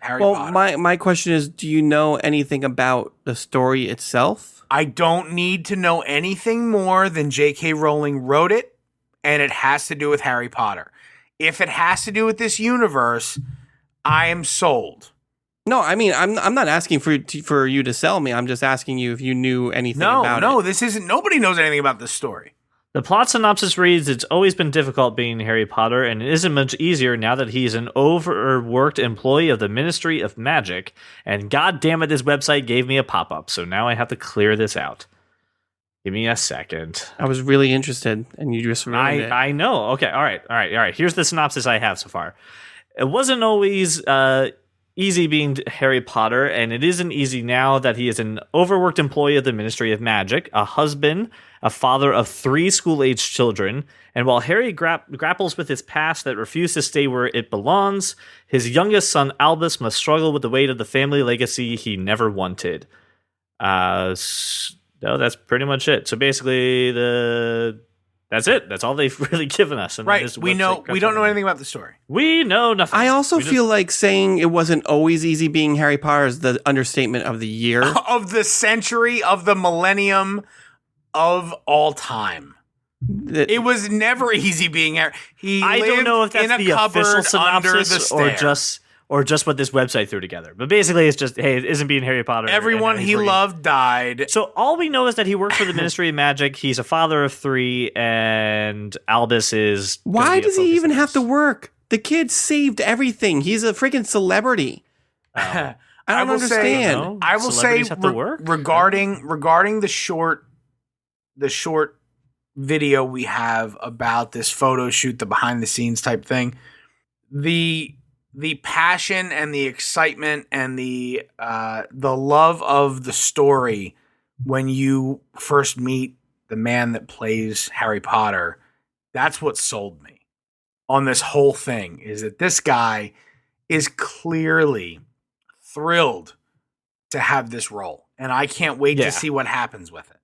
Harry Potter. My question is, do you know anything about the story itself? I don't need to know anything more than J.K. Rowling wrote it, and it has to do with Harry Potter. If it has to do with this universe, I am sold. No, I mean, I'm not asking for you to sell me. I'm just asking you if you knew anything about it. No, this isn't. Nobody knows anything about this story. The plot synopsis reads, it's always been difficult being Harry Potter, and it isn't much easier now that he's an overworked employee of the Ministry of Magic, and god damn it, this website gave me a pop-up, so now I have to clear this out. Give me a second. I was really interested, and you just ruined it. I know. Okay, all right. Here's the synopsis I have so far. It wasn't always easy being Harry Potter, and it isn't easy now that he is an overworked employee of the Ministry of Magic, a husband, a father of 3 school-aged children, and while Harry grapples with his past that refuses to stay where it belongs, his youngest son Albus must struggle with the weight of the family legacy he never wanted. No, that's pretty much it. So basically, that's it. That's all they've really given us. And right. We don't know anything about the story. We know nothing. I also feel like saying it wasn't always easy being Harry Potter is the understatement of the year. Of the century, of the millennium, of all time. It was never easy being Harry. I don't know if that's the official synopsis or just what this website threw together. But basically, it's just, hey, it isn't being Harry Potter. Everyone he loved died. So all we know is that he worked for the Ministry of Magic. He's a father of 3, and Albus is... Why does he even have to work? The kid saved everything. He's a freaking celebrity. I don't understand. I will say regarding the short video we have about this photo shoot, the behind the scenes type thing, the passion and the excitement and the love of the story when you first meet the man that plays Harry Potter, that's what sold me on this whole thing, is that this guy is clearly thrilled to have this role, and I can't wait to see what happens with it.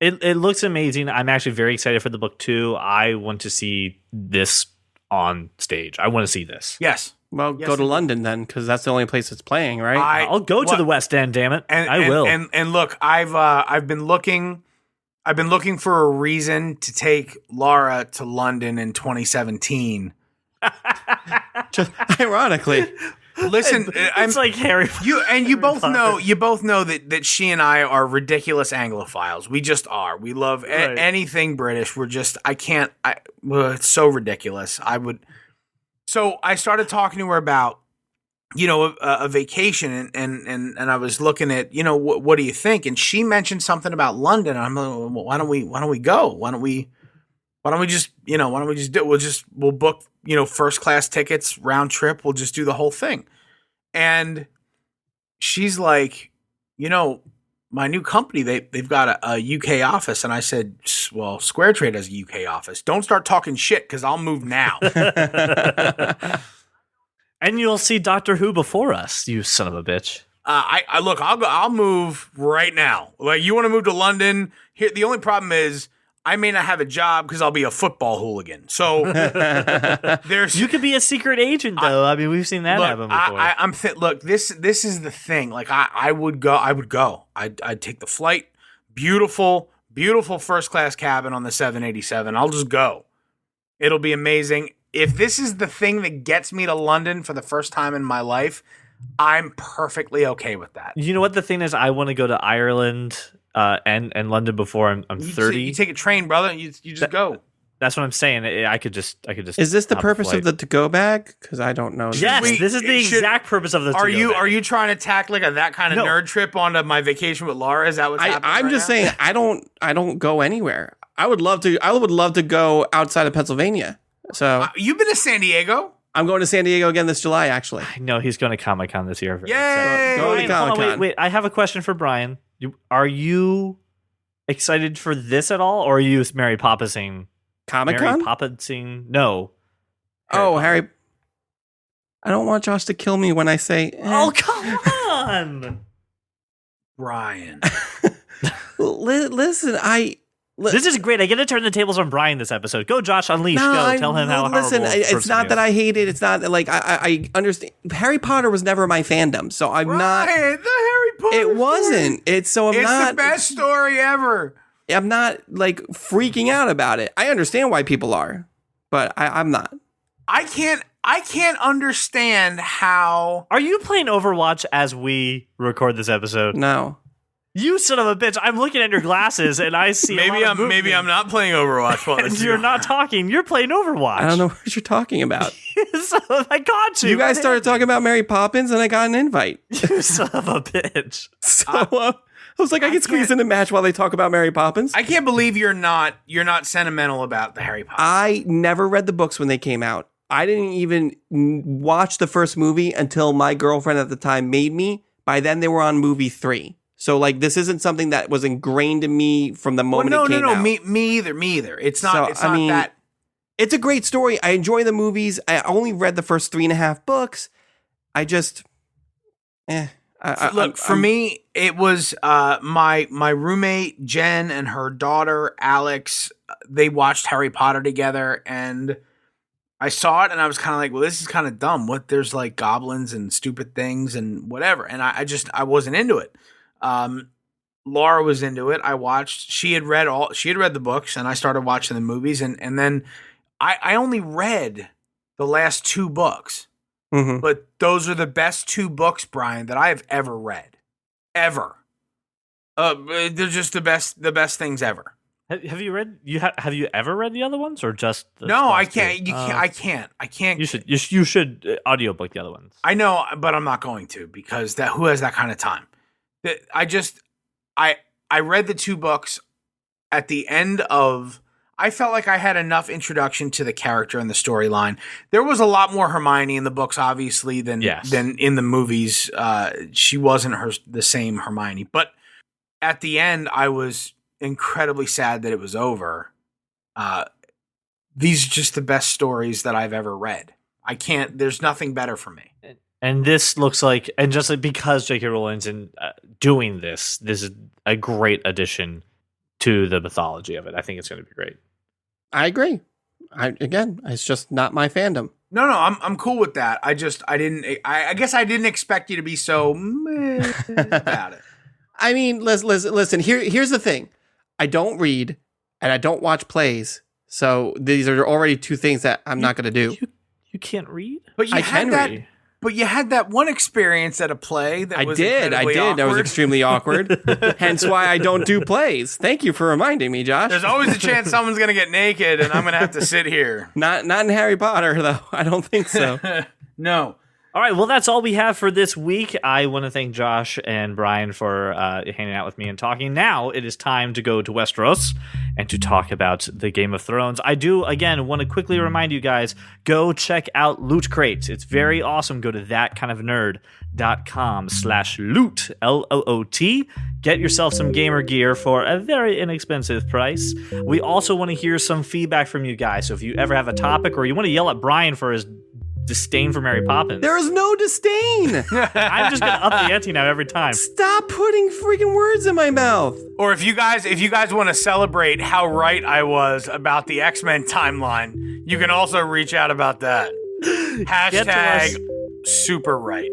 It looks amazing. I'm actually very excited for the book too. I want to see this on stage. I want to see this. Yes. Well, go to London then, because that's the only place it's playing, right? I'll go to the West End. Damn it, I will. And look, I've been looking for a reason to take Laura to London in 2017. Just ironically. Listen, it's like Harry. You both know that she and I are ridiculous Anglophiles. We just are. We love anything British. It's so ridiculous. So I started talking to her about, a vacation, and I was looking at, what do you think? And she mentioned something about London. And I'm like, well, why don't we go? Why don't we just do it? We'll book, first class tickets, round trip. We'll just do the whole thing. And she's like, my new company, they've got a UK office. And I said, well, Square Trade has a UK office. Don't start talking shit, because I'll move now. And you'll see Doctor Who before us, you son of a bitch. I look, I'll move right now. Like, you want to move to London? Here, the only problem is I may not have a job because I'll be a football hooligan. So there's You could be a secret agent, though. I mean, we've seen that happen before. Look, this is the thing. Like, I would go. I'd take the flight. Beautiful first class cabin on the 787. I'll just go. It'll be amazing. If this is the thing that gets me to London for the first time in my life, I'm perfectly okay with that. You know what the thing is? I want to go to Ireland and London before I'm 30. You take a train, brother. You just go. That's what I'm saying. I could just. Is this the purpose of the to-go bag? Because I don't know. Yes, this is the exact purpose of the to-go bag. Are you trying to tack like that kind of nerd trip onto my vacation with Laura? Is that what's happening? I'm just saying I don't go anywhere. I would love to go outside of Pennsylvania. So you've been to San Diego? I'm going to San Diego again this July, actually. I know he's going to Comic-Con this year. Yay! Go to Comic-Con. Wait. I have a question for Brian. Are you excited for this at all, or are you Mary Poppinsing? Comic-Con? Mary Poppinsing? No. Harry. I don't want Josh to kill me when I say... Oh, come on! Brian. Listen, This is great. I get to turn the tables on Brian this episode. Go, Josh, unleash. Go. Tell him how listen, horrible. it's not that I hate it. It's not like I understand. Harry Potter was never my fandom, so I'm not. The Harry Potter. It wasn't. It's not. the best story ever. I'm not like freaking out about it. I understand why people are, but I'm not. I can't understand how. Are you playing Overwatch as we record this episode? No. You son of a bitch! I'm looking at your glasses and I see. Maybe I'm not playing Overwatch. While and you're not talking. You're playing Overwatch. I don't know what you're talking about. I got to. You guys started talking about Mary Poppins, and I got an invite. You son of a bitch. So I was like, I can squeeze in a match while they talk about Mary Poppins. I can't believe you're not sentimental about the Harry Potter. I never read the books when they came out. I didn't even watch the first movie until my girlfriend at the time made me. By then, they were on movie 3. So, like, this isn't something that was ingrained in me from the moment it came out. Me either. It's not that. It's a great story. I enjoy the movies. I only read the first 3.5 books. I just, for me, it was my roommate, Jen, and her daughter, Alex. They watched Harry Potter together, and I saw it, and I was kind of like, well, this is kind of dumb. What? There's, like, goblins and stupid things and whatever. And I wasn't into it. Laura was into it. I watched. She had read the books, and I started watching the movies, and then I only read the last 2 books, but those are the best 2 books, Brian, that I have ever read, ever. They're just the best things ever. Have you read? Have you ever read the other ones, or just? No, I can't. I can't. You should audiobook the other ones. I know, but I'm not going to, because who has that kind of time? I read the 2 books at the end of. I felt like I had enough introduction to the character and the storyline. There was a lot more Hermione in the books, obviously, than in the movies. She wasn't the same Hermione, but at the end, I was incredibly sad that it was over. These are just the best stories that I've ever read. There's nothing better for me. And this looks like, and just like because J.K. Rowling's doing this is a great addition to the mythology of it. I think it's going to be great. I agree. It's just not my fandom. No, I'm cool with that. I guess I didn't expect you to be so meh about it. I mean, listen. Here's the thing. I don't read and I don't watch plays. So these are already 2 things that I'm not going to do. You can't read? But I can read. But you had that one experience at a play that was incredibly awkward. That was extremely awkward. Hence why I don't do plays. Thank you for reminding me, Josh. There's always a chance someone's going to get naked and I'm going to have to sit here. Not in Harry Potter, though. I don't think so. No. All right, well, that's all we have for this week. I want to thank Josh and Brian for hanging out with me and talking. Now it is time to go to Westeros and to talk about the Game of Thrones. I do, again, want to quickly remind you guys, go check out Loot Crate. It's very awesome. Go to thatkindofnerd.com/loot, LOOT. Get yourself some gamer gear for a very inexpensive price. We also want to hear some feedback from you guys. So if you ever have a topic or you want to yell at Brian for his disdain for Mary Poppins. There is no disdain. I'm just gonna up the ante now every time. Stop putting freaking words in my mouth. Or if you guys want to celebrate how right I was about the X-Men timeline, you can also reach out about that. Hashtag super right.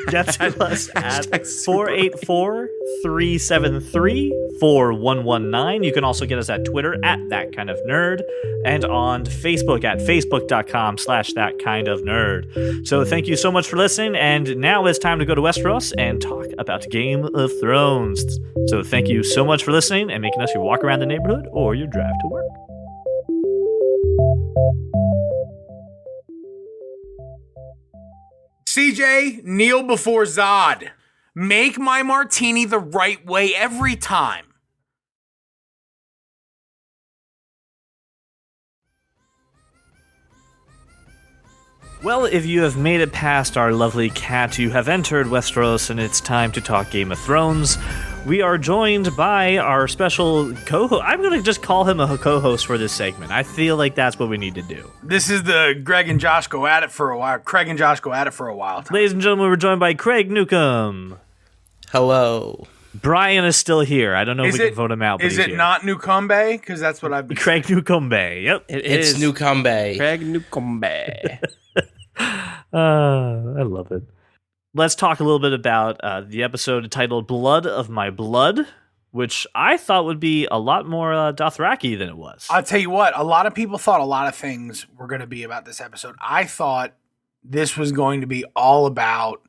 Get to us at 484-373-4119. You can also get us at Twitter at That Kind of Nerd and on Facebook at facebook.com/thatkindofnerd. So thank you so much for listening, and now it's time to go to Westeros and talk about Game of Thrones. So thank you so much for listening and making us your walk around the neighborhood or your drive to work. CJ, kneel before Zod. Make my martini the right way every time. Well, if you have made it past our lovely cat, you have entered Westeros, and it's time to talk Game of Thrones. We are joined by our special co-host. I'm going to just call him a co-host for this segment. I feel like that's what we need to do. This is the Greg and Josh go at it for a while. Craig and Josh go at it for a while. Ladies and gentlemen, we're joined by Craig Newcomb. Hello. Brian is still here. I don't know if we can vote him out. But is it here. not Newcombe? Because that's what I've been Craig Newcomb. Yep. It's Newcombe. Craig Newcomb. I love it. Let's talk a little bit about the episode titled Blood of My Blood, which I thought would be a lot more Dothraki than it was. I'll tell you what, a lot of people thought a lot of things were going to be about this episode. I thought this was going to be all about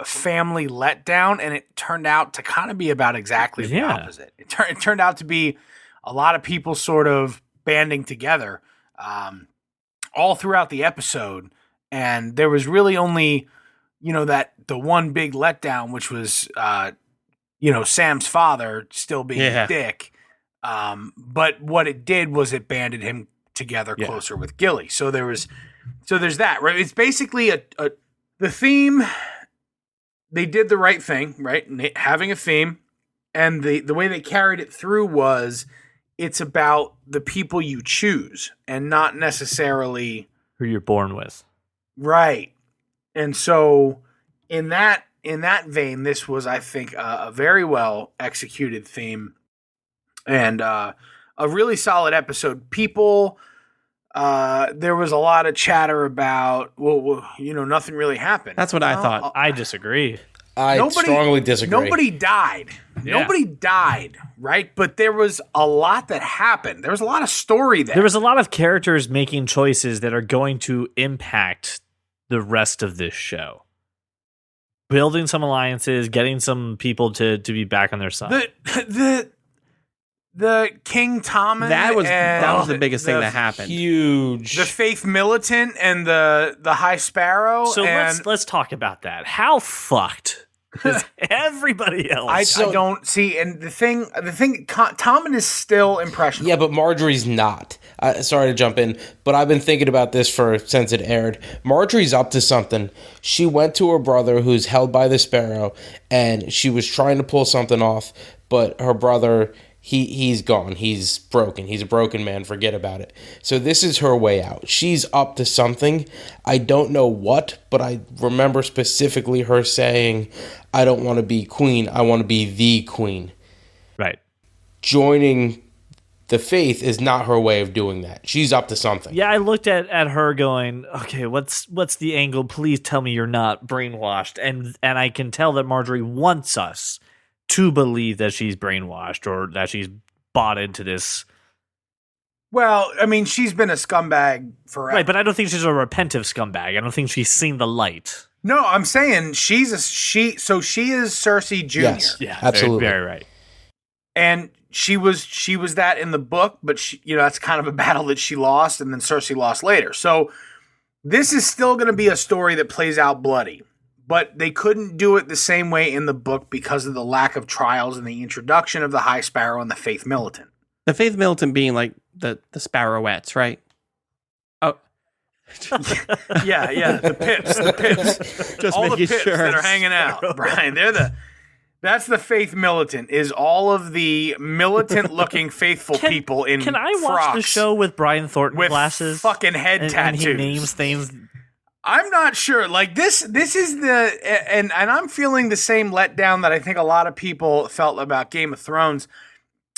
family letdown, and it turned out to kind of be about exactly the opposite. It turned out to be a lot of people sort of banding together all throughout the episode, and there was really only... that the one big letdown, which was, Sam's father still being a dick. But what it did was it banded him together closer with Gilly. So there's that, right? It's basically the theme. They did the right thing, right? Having a theme, and the way they carried it through was it's about the people you choose and not necessarily who you're born with. Right. And so in that vein, this was, I think, a very well executed theme and a really solid episode. People, there was a lot of chatter about, nothing really happened. That's what I thought. I disagree. I strongly disagree. Nobody died. Yeah. Nobody died, right? But there was a lot that happened. There was a lot of story there. There was a lot of characters making choices that are going to impact the rest of this show. Building some alliances, getting some people to be back on their side. The King Tommen that was the biggest thing that happened. Huge. The Faith Militant and the High Sparrow. So let's talk about that. How fucked is everybody else? I don't see. And the thing, Tommen is still impressionable. Yeah, but Marjorie's not. Sorry to jump in, but I've been thinking about this since it aired. Marjorie's up to something. She went to her brother, who's held by the Sparrow, and she was trying to pull something off, but her brother, he's gone. He's broken. He's a broken man. Forget about it. So this is her way out. She's up to something. I don't know what, but I remember specifically her saying, I don't want to be queen. I want to be the queen. Right. Joining the Faith is not her way of doing that. She's up to something. Yeah, I looked at her going, okay, what's the angle? Please tell me you're not brainwashed. And I can tell that Marjorie wants us to believe that she's brainwashed or that she's bought into this. Well, I mean, she's been a scumbag forever. Right, but I don't think she's a repentive scumbag. I don't think she's seen the light. No, I'm saying she is Cersei Jr. Yes, Yeah, absolutely. Very, very right. And she was that in the book, but that's kind of a battle that she lost, and then Cersei lost later. So this is still going to be a story that plays out bloody, but they couldn't do it the same way in the book because of the lack of trials and the introduction of the High Sparrow and the Faith Militant. The Faith Militant being like the Sparrowettes, right? Oh, yeah, the pips, just all the making pips sure that are hanging out, Brian. That's the Faith Militant, is all of the militant-looking faithful people in Can I watch frocks the show with Brian Thornton with glasses? fucking head and tattoos. he names things I'm not sure. Like this is and I'm feeling the same letdown that I think a lot of people felt about Game of Thrones.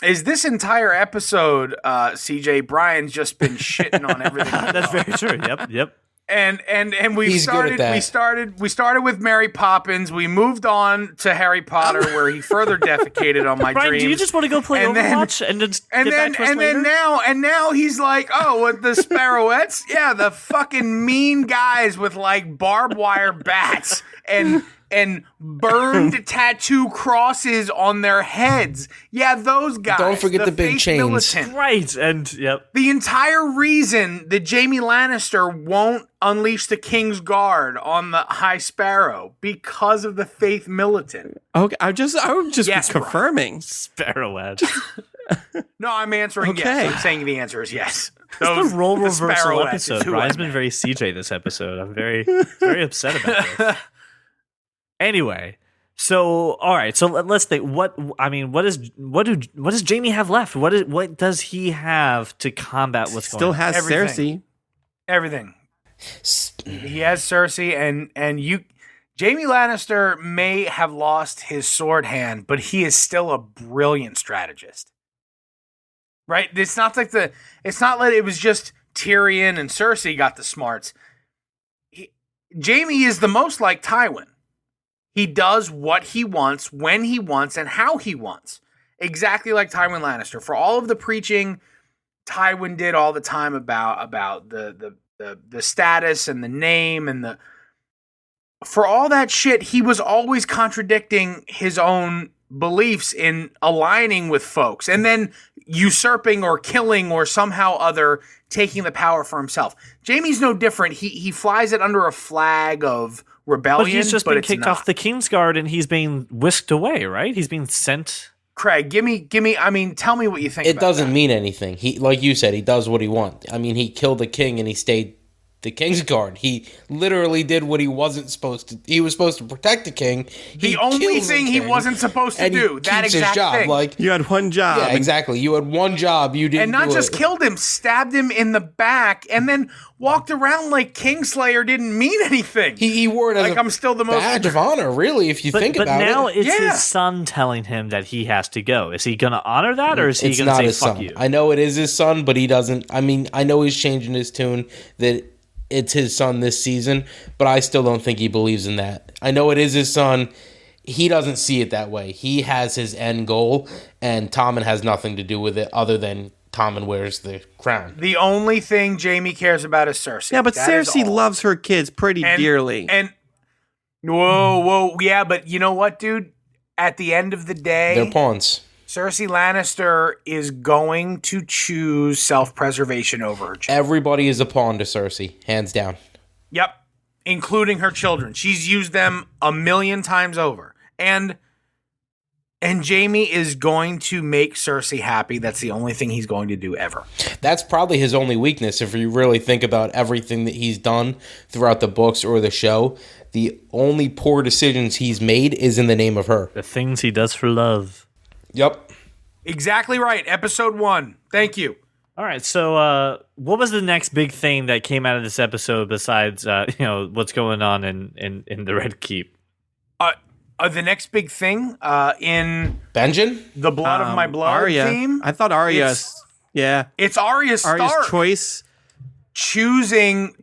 Is this entire episode, CJ, Brian's just been shitting on everything. That's very true. Yep. And we He's good at that. we started with Mary Poppins. We moved on to Harry Potter, where he further defecated on my Brian, dreams. do you just want to go play Overwatch and just get back to us later? Now he's like, oh, with the Sparrowettes, yeah, the fucking mean guys with like barbed wire bats and burned tattoo crosses on their heads. Yeah, those guys. Don't forget the big fake chains. militant. Right, and yep. The entire reason that Jaime Lannister won't unleash the King's Guard on the High Sparrow because of the faith militant. Okay, I'm just Yes, confirming. Sparrowhead. No, I'm answering Okay. yes. I'm saying the answer is yes. It's the role reversal Sparrowettes episode. is who Brian's I been meant. very CJ this episode. I'm very, very upset about this. Anyway, so all right, so let's think. What does Jaime have left? What does he have to combat what's Still going on? has Everything. Cersei. Everything. He has Cersei, and Jaime Lannister may have lost his sword hand, but he is still a brilliant strategist. Right? It's not like it was just Tyrion and Cersei got the smarts. Jaime is the most like Tywin. He does what he wants, when he wants, and how he wants. Exactly like Tywin Lannister. For all of the preaching Tywin did all the time about the status and the name and for all that shit, he was always contradicting his own beliefs in aligning with folks and then usurping or killing or somehow other taking the power for himself. Jaime's no different. He flies it under a flag of rebellion, But he's just been kicked not. off the Kingsguard and he's being whisked away, right? He's being sent. Craig, give me. I mean, tell me what you think. It about doesn't that. mean anything. He, like you said, he does what he wants. I mean, he killed the king and he stayed the king's guard. He literally did what he wasn't supposed to. He was supposed to protect the king. The only thing he wasn't supposed to do. That exact thing. Like, You had one job. yeah, exactly. You had one job. You didn't. And not do just it. killed him, stabbed him in the back, and then walked around like Kingslayer didn't mean anything. He wore it as like a I'm still the most badge of honor, really, if you think But about now it. it's Yeah. his son telling him that he has to go. Is he going to honor that, or is he It's going to not say his "fuck son. you"? I know it is his son, but he doesn't. I mean, I know he's changing his tune that it's his son this season, but I still don't think he believes in that. I know it is his son. He doesn't see it that way. He has his end goal, and Tommen has nothing to do with it other than Tommen wears the crown. The only thing Jaime cares about is Cersei. Yeah, but That is Cersei all. loves her kids pretty dearly. And whoa, yeah, but you know what, dude? At the end of the day, They're pawns. Cersei Lannister is going to choose self-preservation over her children. Everybody is a pawn to Cersei, hands down. Yep, including her children. She's used them 1,000,000 times over. And Jaime is going to make Cersei happy. That's the only thing he's going to do ever. That's probably his only weakness if you really think about everything that he's done throughout the books or the show. The only poor decisions he's made is in the name of her. The things he does for love. Yep. Exactly right. Episode 1. Thank you. All right, so what was the next big thing that came out of this episode besides what's going on in the Red Keep? The next big thing in Benjen? the Blood of My Blood Arya. theme. I thought Arya. It's- It's Arya Stark Arya's choice. choosing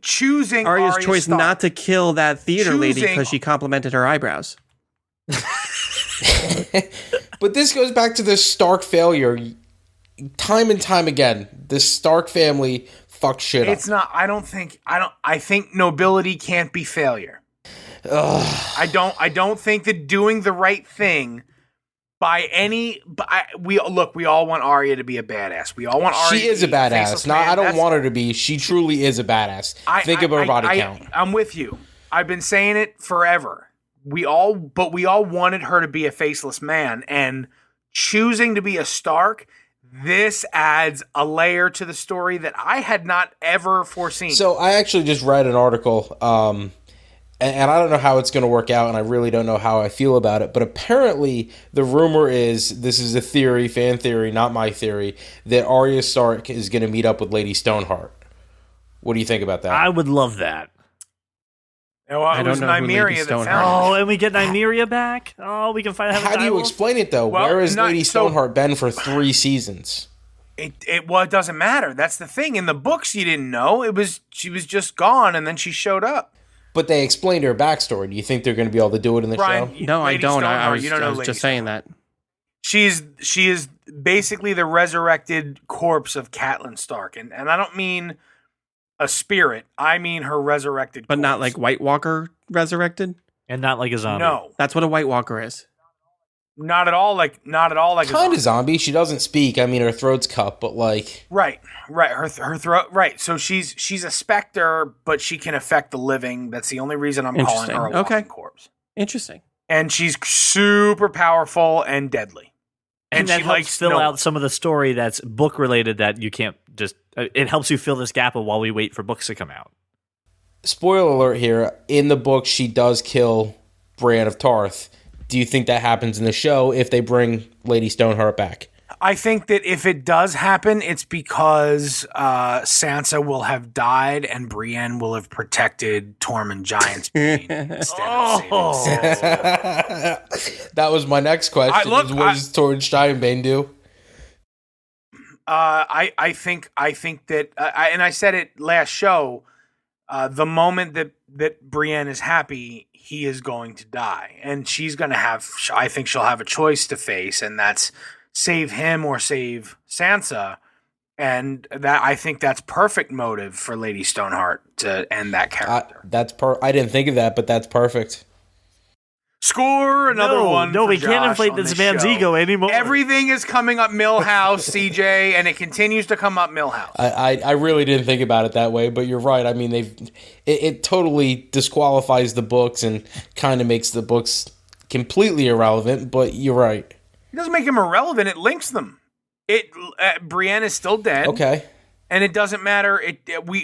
Arya's Arya choice Stark. not to kill that theater lady Choosing- because she complimented her eyebrows. But this goes back to the Stark failure. Time and time again, the Stark family fucked shit up. It's not. I think nobility can't be failure. I don't think that doing the right thing by any. We all want Arya to be a badass. We all want Arya. She is a badass. No, I don't want her to be. She truly is a badass. Think of her body count. I'm with you. I've been saying it forever. We all wanted her to be a faceless man, and choosing to be a Stark. This adds a layer to the story that I had not ever foreseen. So I actually just read an article, and I don't know how it's going to work out, and I really don't know how I feel about it, but apparently the rumor is, this is a theory, fan theory, not my theory, that Arya Stark is going to meet up with Lady Stoneheart. What do you think about that? I would love that. Well, I it don't was know who Lady Nymeria that Stoneheart found Oh, it. and we get Nymeria back? Oh, we can find out. How do you explain it though? Well, Where has not- Lady so- Stoneheart been for 3 seasons? It doesn't matter. That's the thing. In the books, you didn't know. She was just gone, and then she showed up. But they explained her backstory. Do you think they're going to be able to do it in the Brian, show? No, I Lady don't. I Stoneheart, was, you don't know I was Lady just saying Stoneheart. that. She is basically the resurrected corpse of Catelyn Stark, and I don't mean a spirit. I mean her resurrected, But not corpse. like White Walker resurrected. And not like a zombie. No, That's what a White Walker is. not at all. Like a Kind of zombie. She doesn't speak. I mean, her throat's cut, but like... Right. Her throat. Right. So she's a specter, but she can affect the living. That's the only reason I'm calling her a Interesting. walking corpse. Interesting. And she's super powerful and deadly. And that she helps likes fill no out one. some of the story that's book related that you can't just. It helps you fill this gap of while we wait for books to come out. Spoiler alert here. In the book, she does kill Brienne of Tarth. Do you think that happens in the show if they bring Lady Stoneheart back? I think that if it does happen, it's because Sansa will have died and Brienne will have protected Tormund Giantsbane instead of saving Sansa. That was my next question. What does Torrance Steinbane do? I think that, and I said it last show. The moment that Brienne is happy, he is going to die, and she's going to have. I think she'll have a choice to face, and that's save him or save Sansa. And that I think that's perfect motive for Lady Stoneheart to end that character. I didn't think of that, but that's perfect. Score another one. No, for we can't Josh inflate on this man's show. ego anymore. Everything is coming up Millhouse, CJ, and it continues to come up Millhouse. I really didn't think about it that way, but you're right. I mean, it totally disqualifies the books and kind of makes the books completely irrelevant. But you're right. It doesn't make them irrelevant. It links them. Brienne is still dead. Okay. And it doesn't matter.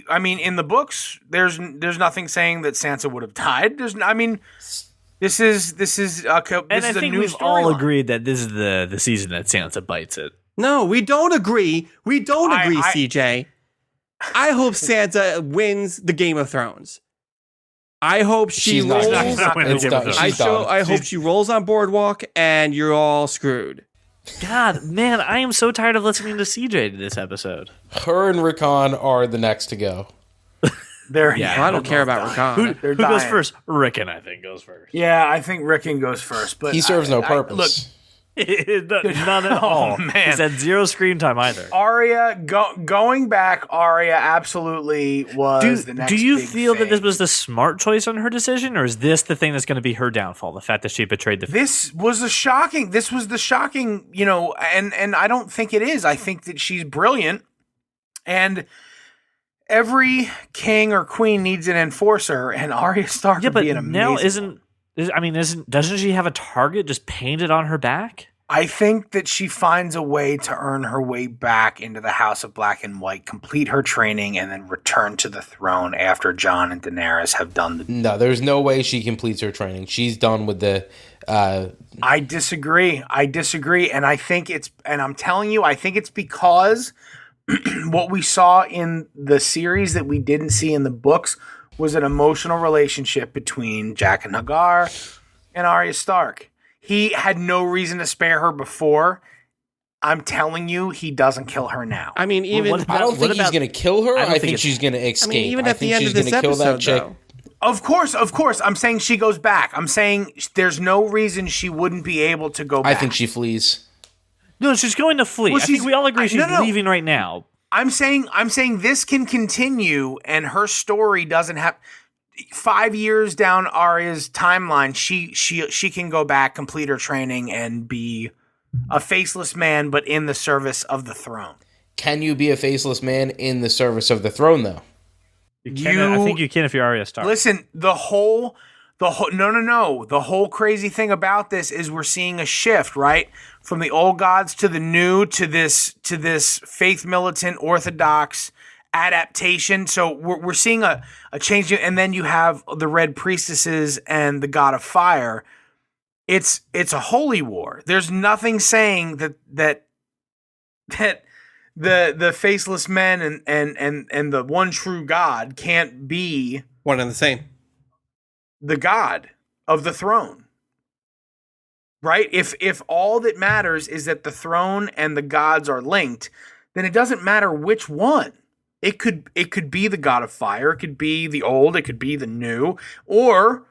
I mean, in the books, there's nothing saying that Sansa would have died. This is And I think we've all agreed that this is the season that Sansa bites it. No, we don't agree. We don't agree, I- CJ. I hope Sansa wins the Game of Thrones. I hope she She's not. rolls. She's not winning It's Game of done. Thrones. She's done. I hope she rolls on Boardwalk, and you're all screwed. God, man, I am so tired of listening to CJ this episode. Her and Rickon are the next to go. I don't care about Rickon. Who goes first? Rickon, I think, goes first. Yeah, I think Rickon goes first, but He serves no purpose. None at all. man. He's had zero screen time either. Arya going back. Arya absolutely was the next. Do you big feel that thing. this was the smart choice on her decision, or is this the thing that's going to be her downfall? The fact that she betrayed the. This was the shocking. And I don't think it is. I think that she's brilliant, and every king or queen needs an enforcer, and Arya Stark would be an amazing. Now doesn't she have a target just painted on her back? I think that she finds a way to earn her way back into the House of Black and White, complete her training, and then return to the throne after Jon and Daenerys have done the. No, there's no way she completes her training. She's done with the. I disagree, and I'm telling you, I think it's because what we saw in the series that we didn't see in the books was an emotional relationship between Jack and Hagar and Arya Stark. He had no reason to spare her before. I'm telling you, he doesn't kill her now. I mean, even what I don't think he's about- going to kill her. I don't I think think it's- she's going to escape. even I at the think end she's of this gonna kill that episode, chick. though. Of course. I'm saying she goes back. I'm saying there's no reason she wouldn't be able to go back. I think she flees. No, she's going to flee. Well, I think she's- we all agree she's no. leaving right now. I'm saying this can continue, and her story doesn't have 5 years down Arya's timeline. She can go back, complete her training, and be a faceless man, but in the service of the throne. Can you be a faceless man in the service of the throne, though? I think you can if you're Arya Stark. Listen, the whole crazy thing about this is we're seeing a shift, right? From the old gods to the new, to this faith militant orthodox adaptation. So we're seeing a change, and then you have the red priestesses and the god of fire. It's a holy war. There's nothing saying that the faceless men and the one true God can't be one and the same. the god of the throne. Right? If all that matters is that the throne and the gods are linked, then it doesn't matter which one. It could be the god of fire, it could be the old, it could be the new, or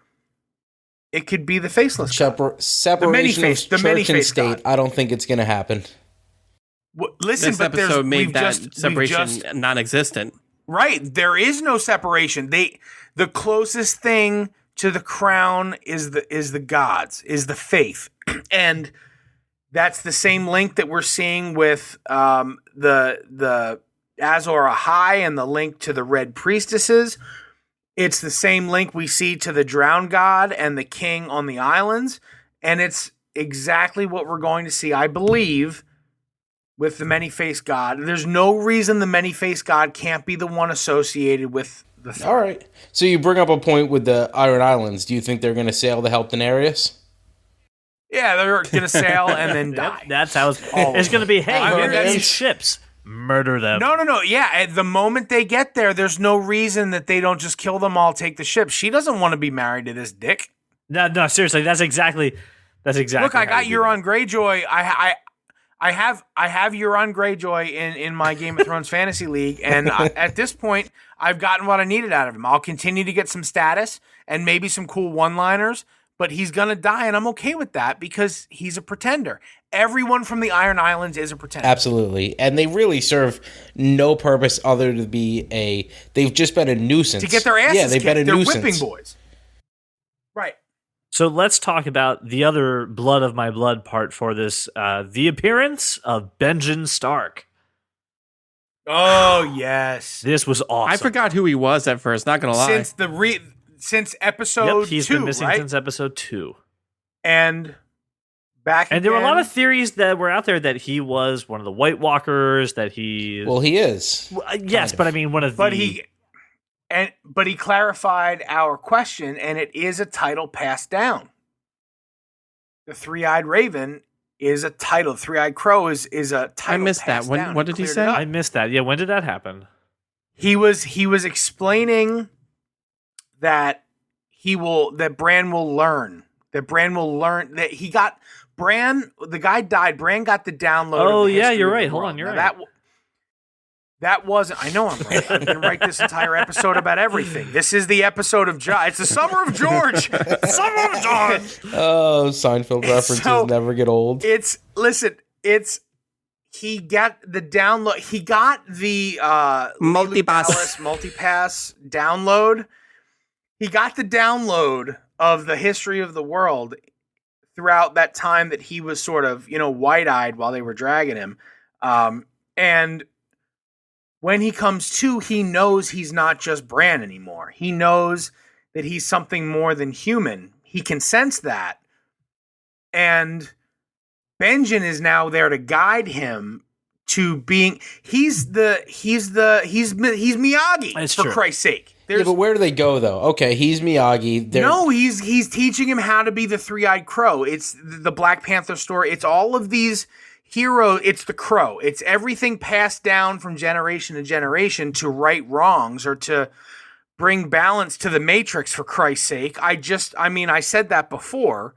it could be the faceless god. Separation of church and state. God. I don't think it's going to happen. Well, listen, this but episode made that separation non-existent. Right. There is no separation. The closest thing to the crown is the gods, is the faith. And that's the same link that we're seeing with the Azor Ahai and the link to the Red Priestesses. It's the same link we see to the Drowned God and the King on the islands. And it's exactly what we're going to see, I believe, with the Many-Faced God. There's no reason the Many-Faced God can't be the one associated with the throne. All right. So you bring up a point with the Iron Islands. Do you think they're going to sail to help Daenerys? Yeah, they're going to sail and then die. Yep, that's how it's going to be. Hey, here are these ships. Murder them. No. Yeah, at the moment they get there, there's no reason that they don't just kill them all, take the ship. She doesn't want to be married to this dick. No, seriously, that's exactly. Look, I got Euron Greyjoy. I have Euron Greyjoy in my Game of Thrones fantasy league, and at this point, I've gotten what I needed out of him. I'll continue to get some status and maybe some cool one-liners, but he's gonna die, and I'm okay with that because he's a pretender. Everyone from the Iron Islands is a pretender. Absolutely, and they really serve no purpose other to be they've just been a nuisance to get their asses they've kicked. Been a They're nuisance. whipping boys. Right. So let's talk about the other blood of my blood part for this, the appearance of Benjen Stark. Oh, yes. This was awesome. I forgot who he was at first, not going to lie. Since episode 2, he's been missing since episode 2. And back and there were a lot of theories that were out there that he was one of the White Walkers, that he... Well, he is. Yes, but I mean one of the... But he clarified our question, and it is a title passed down. The Three-Eyed Raven is a title. Three-Eyed Crow is a title. I missed that. What did he say? I missed that. Yeah, when did that happen? He was explaining that Bran will learn. That Bran will learn that he got Bran. The guy died. Bran got the download. Oh of the yeah, history you're of the right. Hold world. on, you're now, right. That wasn't. I know I'm right. I'm going to write this entire episode about everything. This is the episode of George. It's the summer of George. Summer of George. Oh, Seinfeld references never get old. He got the download. He got the multipass download. He got the download of the history of the world throughout that time that he was sort of, wide-eyed while they were dragging him. And when he comes to, he knows he's not just Bran anymore. He knows that he's something more than human. He can sense that. And Benjen is now there to guide him to being he's Miyagi. That's for true. Christ's sake. Yeah, but where do they go though? Okay, he's Miyagi. No, he's teaching him how to be the Three-Eyed Crow. It's the Black Panther story. It's all of these hero, it's the crow. It's everything passed down from generation to generation to right wrongs or to bring balance to the Matrix, for Christ's sake. I said that before.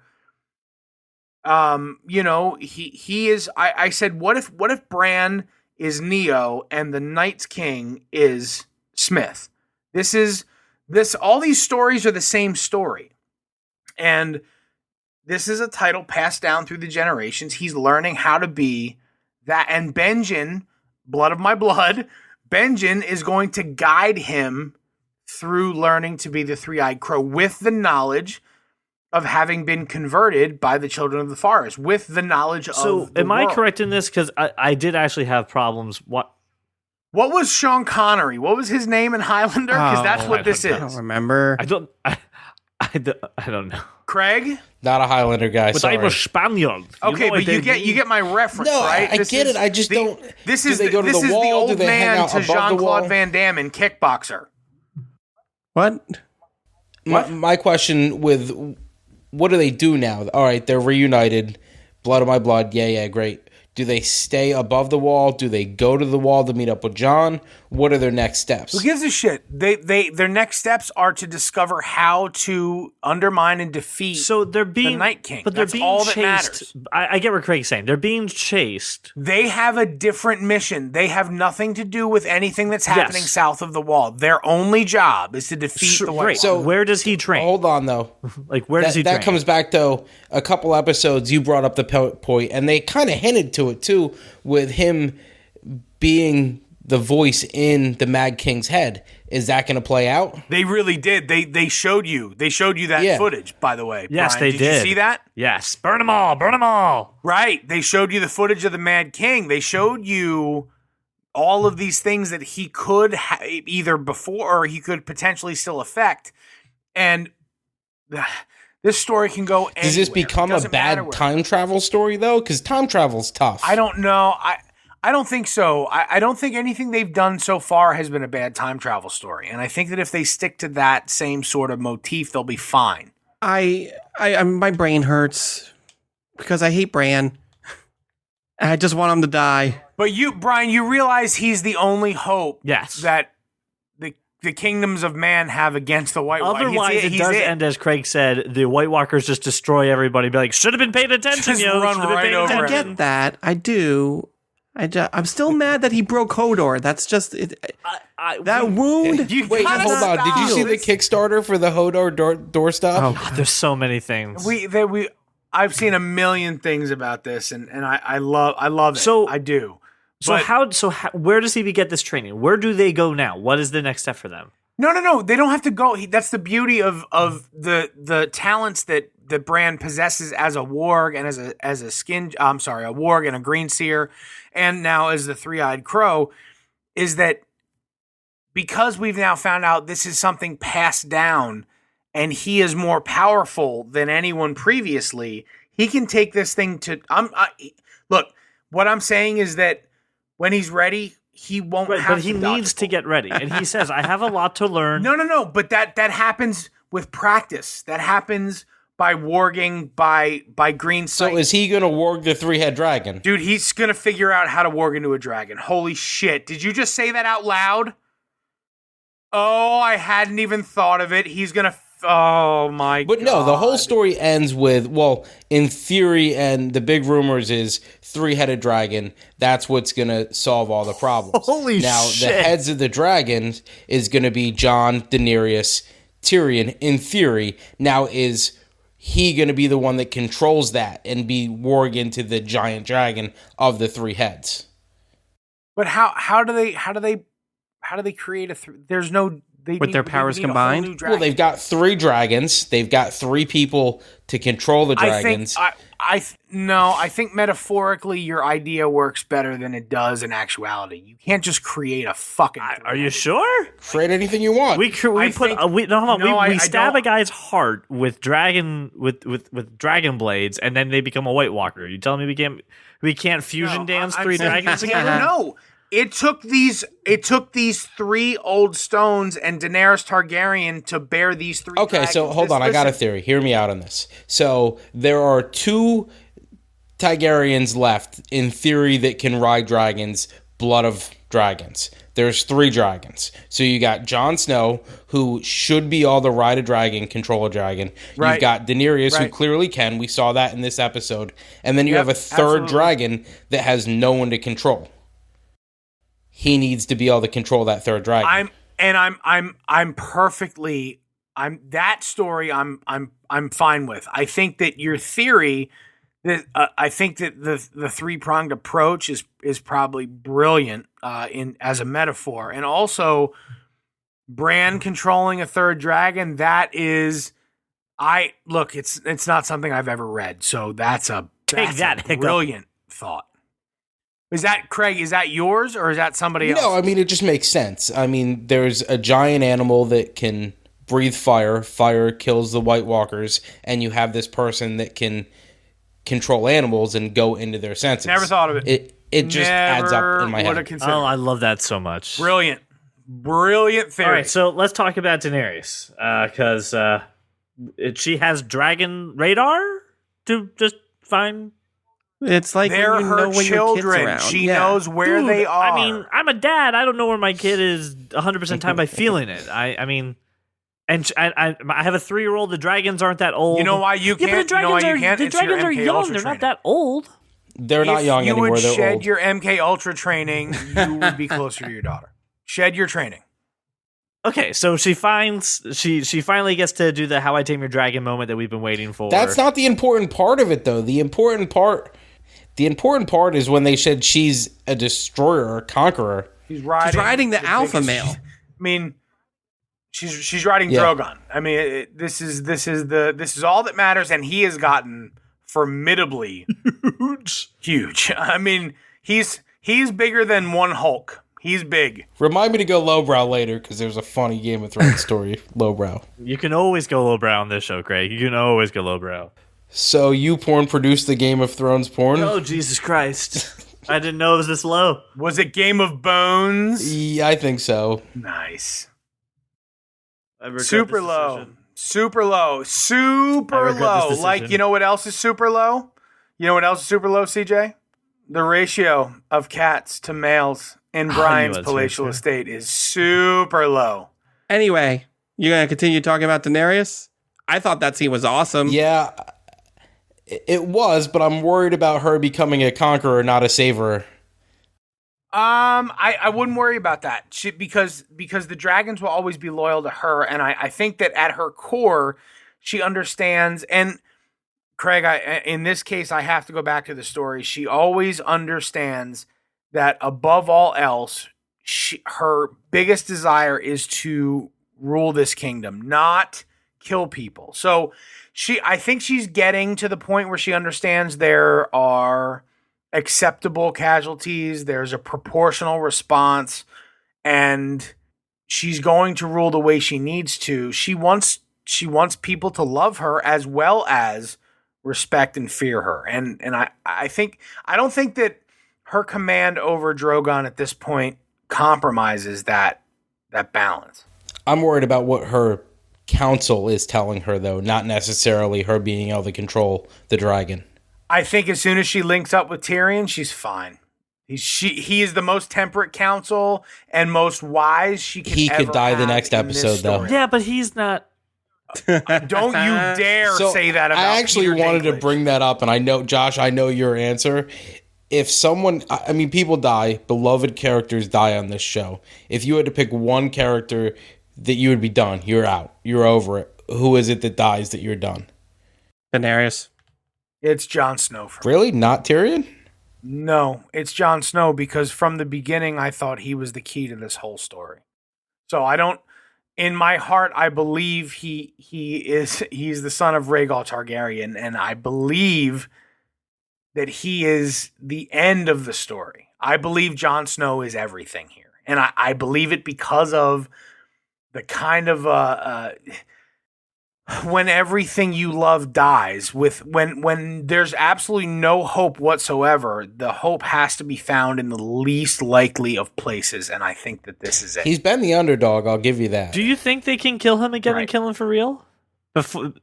He is, I said, what if Bran is Neo and the Night's King is Smith? All these stories are the same story. And this is a title passed down through the generations. He's learning how to be that. And Benjen, blood of my blood, Benjen is going to guide him through learning to be the Three-Eyed Crow with the knowledge of having been converted by the Children of the Forest, with the knowledge of the So am I world. correct in this? Because I did actually have problems. What was Sean Connery? What was his name in Highlander? Because that's what this I don't is. remember. I don't know. Craig? Not a Highlander guy. But Sorry. I'm a Spaniard. Okay, know but what you they mean? get my reference, No, right? I get it. I just don't. This do is they go to this the is wall? the Do old they hang man out to above the Jean-Claude wall? Van Damme in Kickboxer. What? My question with what do they do now? All right, they're reunited. Blood of my blood. Yeah, great. Do they stay above the wall? Do they go to the wall to meet up with Jon? What are their next steps? Who gives a shit? Their next steps are to discover how to undermine and defeat the Night King. But that's they're being all chased. that matters. I get what Craig's saying. They're being chased. They have a different mission. They have nothing to do with anything that's happening south of the wall. Their only job is to defeat the White Walkers. So where does he train? Hold on, though. Like, where does he train? That comes back to a couple episodes. You brought up the point, and they kind of hinted to it, too, with him being the voice in the Mad King's head. Is that going to play out? They really did. They showed you. They showed you that footage, by the way. Yes, Brian. they did. Did you see that? Yes. Burn them all. Burn them all. Right. They showed you the footage of the Mad King. They showed you all of these things that he could either before or he could potentially still affect. And this story can go anywhere. Does this become a bad time travel story, though? Because time travel's tough. I don't know. I don't think so. I don't think anything they've done so far has been a bad time travel story. And I think that if they stick to that same sort of motif, they'll be fine. My brain hurts because I hate Bran. I just want him to die. But Brian, you realize he's the only hope that the kingdoms of man have against the White Walkers. Otherwise, it does end, as Craig said, the White Walkers just destroy everybody. Be like, should have been paying attention, Just run right over I get that. I do. I'm still mad that he broke Hodor. That's just it. That wound. Wait, hold on. Did you see the Kickstarter for the Hodor doorstop? Oh, God, there's so many things. I've seen a million things about this, and I love it. So I do. So where does he get this training? Where do they go now? What is the next step for them? No. They don't have to go. That's the beauty of the talents that Bran possesses as a warg and as a a warg and a green seer, and now as the three-eyed crow, is that because we've now found out this is something passed down, and he is more powerful than anyone previously. He can take this thing to. Look, what I'm saying is that when he's ready, he won't have to. But he needs to get ready. And he says, I have a lot to learn. No. But that happens with practice. That happens by warging, by green sight. So is he going to warg the three-head dragon? Dude, he's going to figure out how to warg into a dragon. Holy shit. Did you just say that out loud? Oh, I hadn't even thought of it. He's going to... Oh, my God. But no, the whole story ends with, well, in theory, and the big rumors is three-headed dragon. That's what's going to solve all the problems. Holy now, shit. the heads of the dragons is going to be Jon, Daenerys, Tyrion, in theory. Now, is he going to be the one that controls that and be warg into the giant dragon of the three heads? But how do they create there's no... With their powers combined? Well, they've got three dragons. They've got three people to control the dragons. I think metaphorically your idea works better than it does in actuality. You can't just create a fucking... Are you sure? Create anything you want. We stab a guy's heart with dragon blades, and then they become a White Walker. You telling me we can't fusion dance three dragons together? No. It took these three old stones and Daenerys Targaryen to bear these three dragons. So hold on. I got a theory. Hear me out on this. So there are two Targaryens left, in theory, that can ride dragons, blood of dragons. There's three dragons. So you got Jon Snow, who should be all the ride a dragon, control a dragon. Right. You've got Daenerys, who clearly can. We saw that in this episode. And then you have a third dragon that has no one to control. He needs to be able to control that third dragon. I'm fine with. I think that your theory that I think that the three-pronged approach is probably brilliant as a metaphor. And also Bran controlling a third dragon, it's not something I've ever read. So that's a brilliant thought. Is that, Craig, is that yours or is that somebody else? No, I mean, it just makes sense. I mean, there's a giant animal that can breathe fire. Fire kills the White Walkers. And you have this person that can control animals and go into their senses. Never thought of it. It just adds up in my head. Oh, I love that so much. Brilliant theory. All right, so let's talk about Daenerys. Because she has dragon radar to just find It's like They're when you know her when your kid's children. around. She Yeah. knows where Dude, they are. I mean, I'm a dad. I don't know where my kid is 100% time by feeling it. I mean, and I have a 3-year-old. The dragons aren't that old. You know why you Yeah, can't? but the You know why dragons you can't? the It's your dragons are MK young. Ultra They're training. not that old. They're not young anymore. If you They're would shed old. your MK Ultra training, you would be closer to your daughter. Shed your training. Okay, so she finally gets to do the "How I Tame Your Dragon" moment that we've been waiting for. That's not the important part of it, though. The important part is when they said she's a destroyer or conqueror. She's riding the alpha male. I mean, she's riding Yeah. Drogon. I mean, this is all that matters, and he has gotten formidably huge. I mean, he's bigger than one Hulk. He's big. Remind me to go lowbrow later, because there's a funny Game of Thrones story. Lowbrow. You can always go lowbrow on this show, Craig. You can always go lowbrow. So you porn produced the Game of Thrones porn? Oh, Jesus Christ. I didn't know it was this low. Was it Game of Bones? Yeah, I think so. Nice. I regret Super this low. decision. Super low. I Super regret low. this Like, decision. you know what else is super low? You know what else is super low, CJ? The ratio of cats to males in Brian's that's palatial right, estate is super low. Anyway, you're going to continue talking about Daenerys? I thought that scene was awesome. Yeah, it was, but I'm worried about her becoming a conqueror, not a saver. I wouldn't worry about that because the dragons will always be loyal to her, and I think that at her core, she understands. And Craig, in this case, I have to go back to the story. She always understands that above all else, her biggest desire is to rule this kingdom, not kill people. So I think she's getting to the point where she understands there are acceptable casualties, there's a proportional response, and she's going to rule the way she needs to. She wants people to love her as well as respect and fear her. And I don't think that her command over Drogon at this point compromises that balance. I'm worried about what her council is telling her, though, not necessarily her being able to control the dragon. I think as soon as she links up with Tyrion, she's fine. He is the most temperate counsel and most wise she can. He could ever die the have next in this episode, though. story. Yeah, but he's not. Don't you dare So, say that about I actually Peter wanted to Dinklage. bring that up, and I know, Josh, I know your answer. If someone, I mean, people die, beloved characters die on this show. If you had to pick one character that you would be done, you're out, you're over it, who is it that dies that you're done? Daenerys. It's Jon Snow for me. Really? Not Tyrion? No, it's Jon Snow because from the beginning I thought he was the key to this whole story. So I don't, in my heart, I believe he's the son of Rhaegal Targaryen, and I believe that he is the end of the story. I believe Jon Snow is everything here, and I believe it because of the kind of when everything you love dies, when there's absolutely no hope whatsoever, the hope has to be found in the least likely of places, and I think that this is it. He's been the underdog, I'll give you that. Do you think they can kill him again Right. and kill him for real? Before,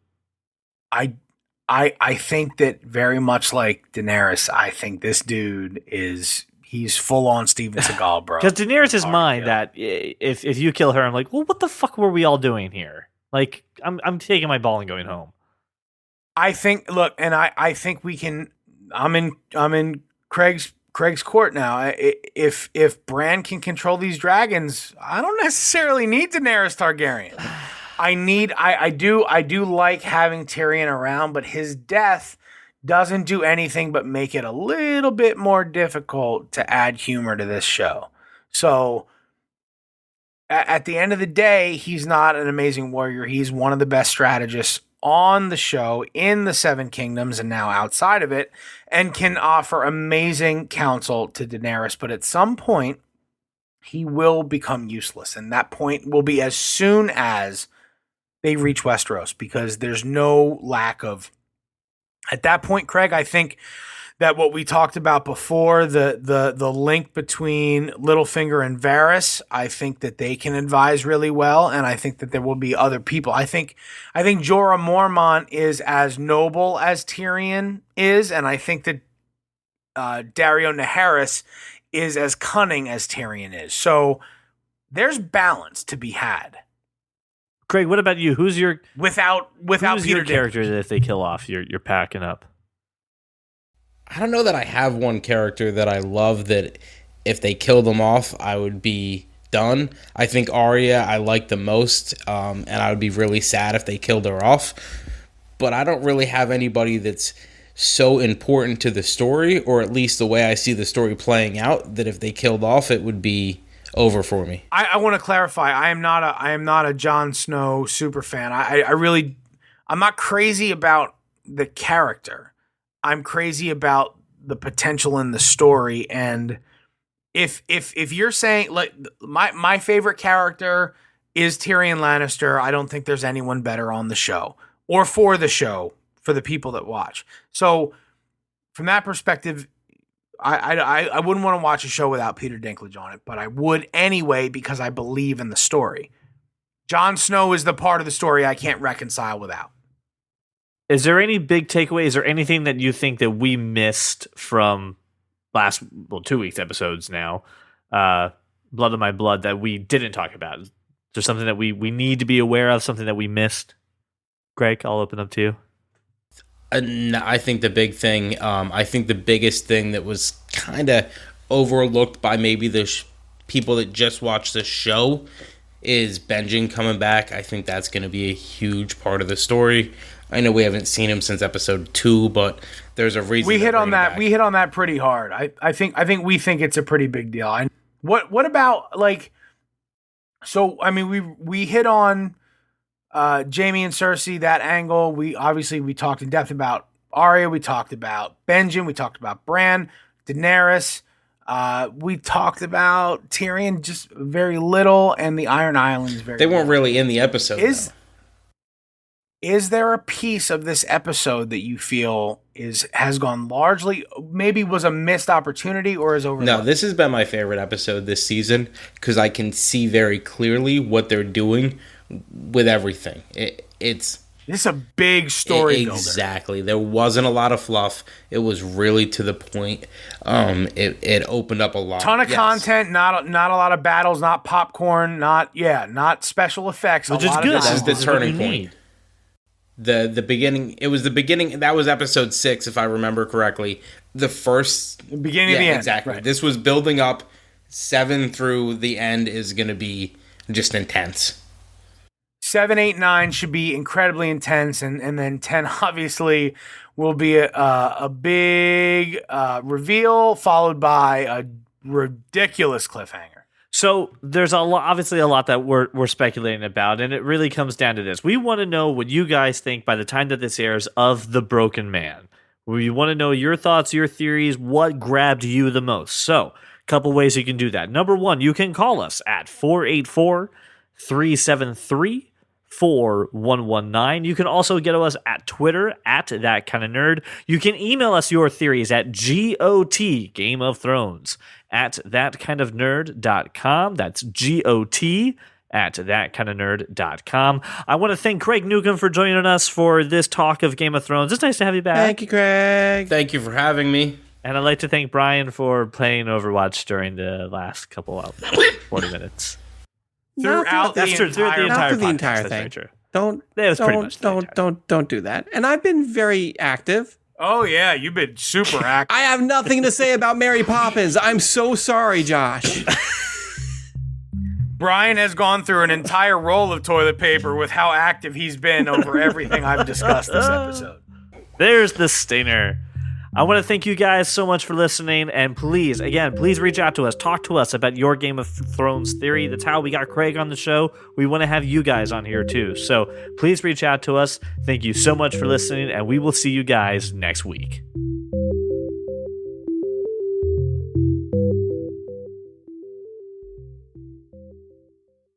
I think that very much like Daenerys, I think this dude he's full on Steven Seagal, bro. because Daenerys is Hard to mine. kill. That if you kill her, I'm like, well, what the fuck were we all doing here? Like, I'm taking my ball and going home. I think. Look, and I think we can. I'm in Craig's court now. If Bran can control these dragons, I don't necessarily need Daenerys Targaryen. I do like having Tyrion around, but his death doesn't do anything but make it a little bit more difficult to add humor to this show. So at the end of the day, he's not an amazing warrior. He's one of the best strategists on the show, in the Seven Kingdoms and now outside of it, and can offer amazing counsel to Daenerys. But at some point, he will become useless. And that point will be as soon as they reach Westeros, because there's no lack of... At that point, Craig, I think that what we talked about before, the link between Littlefinger and Varys, I think that they can advise really well, and I think that there will be other people. I think Jorah Mormont is as noble as Tyrion is, and I think that Dario Naharis is as cunning as Tyrion is. So there's balance to be had. Craig, what about you? Who's your without who's Peter your character that if they kill off, you're packing up? I don't know that I have one character that I love that if they killed them off, I would be done. I think Arya I like the most, and I would be really sad if they killed her off. But I don't really have anybody that's so important to the story, or at least the way I see the story playing out, that if they killed off, it would be over for me. I want to clarify. I am not a Jon Snow super fan. I'm not crazy about the character. I'm crazy about the potential in the story. And if you're saying like my favorite character is Tyrion Lannister, I don't think there's anyone better on the show or for the show for the people that watch. So from that perspective, I wouldn't want to watch a show without Peter Dinklage on it, but I would anyway because I believe in the story. Jon Snow is the part of the story I can't reconcile without. Is there any big takeaway? Is there anything that you think that we missed from 2 weeks episodes now, Blood of My Blood, that we didn't talk about? Is there something that we need to be aware of, something that we missed? Greg, I'll open up to you. No, I think the biggest thing that was kind of overlooked by maybe the people that just watch the show is Benjen coming back. I think that's going to be a huge part of the story. I know we haven't seen him since episode 2, but there's a reason we hit on that. We hit on that pretty hard. I think we think it's a pretty big deal. What about like? So I mean, we hit on Jaime and Cersei, that angle. We talked in depth about Arya. We talked about Benjen. We talked about Bran, Daenerys. We talked about Tyrion just very little, and the Iron Islands very. They weren't really in the episode. Is there a piece of this episode that you feel has gone largely, maybe was a missed opportunity or is overlooked? No, this has been my favorite episode this season because I can see very clearly what they're doing with everything. It's a big story builder. Exactly. There wasn't a lot of fluff. It was really to the point. It opened up a lot. Ton of content, not a lot of battles, not popcorn, not special effects. Which is good. This is the turning point. The beginning. It was the beginning. That was episode 6, if I remember correctly. The beginning of the end. Exactly. Right. This was building up. 7 through the end is going to be just intense. 7, 8, 9 should be incredibly intense, and then 10 obviously will be a big reveal followed by a ridiculous cliffhanger. So there's obviously a lot that we're speculating about, and it really comes down to this. We want to know what you guys think by the time that this airs of The Broken Man. We want to know your thoughts, your theories, what grabbed you the most. So a couple ways you can do that. Number 1, you can call us at 484-373 4119. You can also get us at Twitter at That Kind of Nerd. You can email us your theories at GOT Game of Thrones at thatkindofnerd.com. That's GOT at thatkindofnerd.com. I want to thank Craig Newcomb for joining us for this talk of Game of Thrones. It's nice to have you back. Thank you, Craig. Thank you for having me. And I'd like to thank Brian for playing Overwatch during the last couple of 40 minutes. Throughout the entire thing. Don't do that. And I've been very active. Oh yeah, you've been super active. I have nothing to say about Mary Poppins. I'm so sorry, Josh. Brian has gone through an entire roll of toilet paper with how active he's been over everything I've discussed this episode. There's the stinger. I want to thank you guys so much for listening, and please reach out to us. Talk to us about your Game of Thrones theory. That's how we got Craig on the show. We want to have you guys on here too. So please reach out to us. Thank you so much for listening, and we will see you guys next week.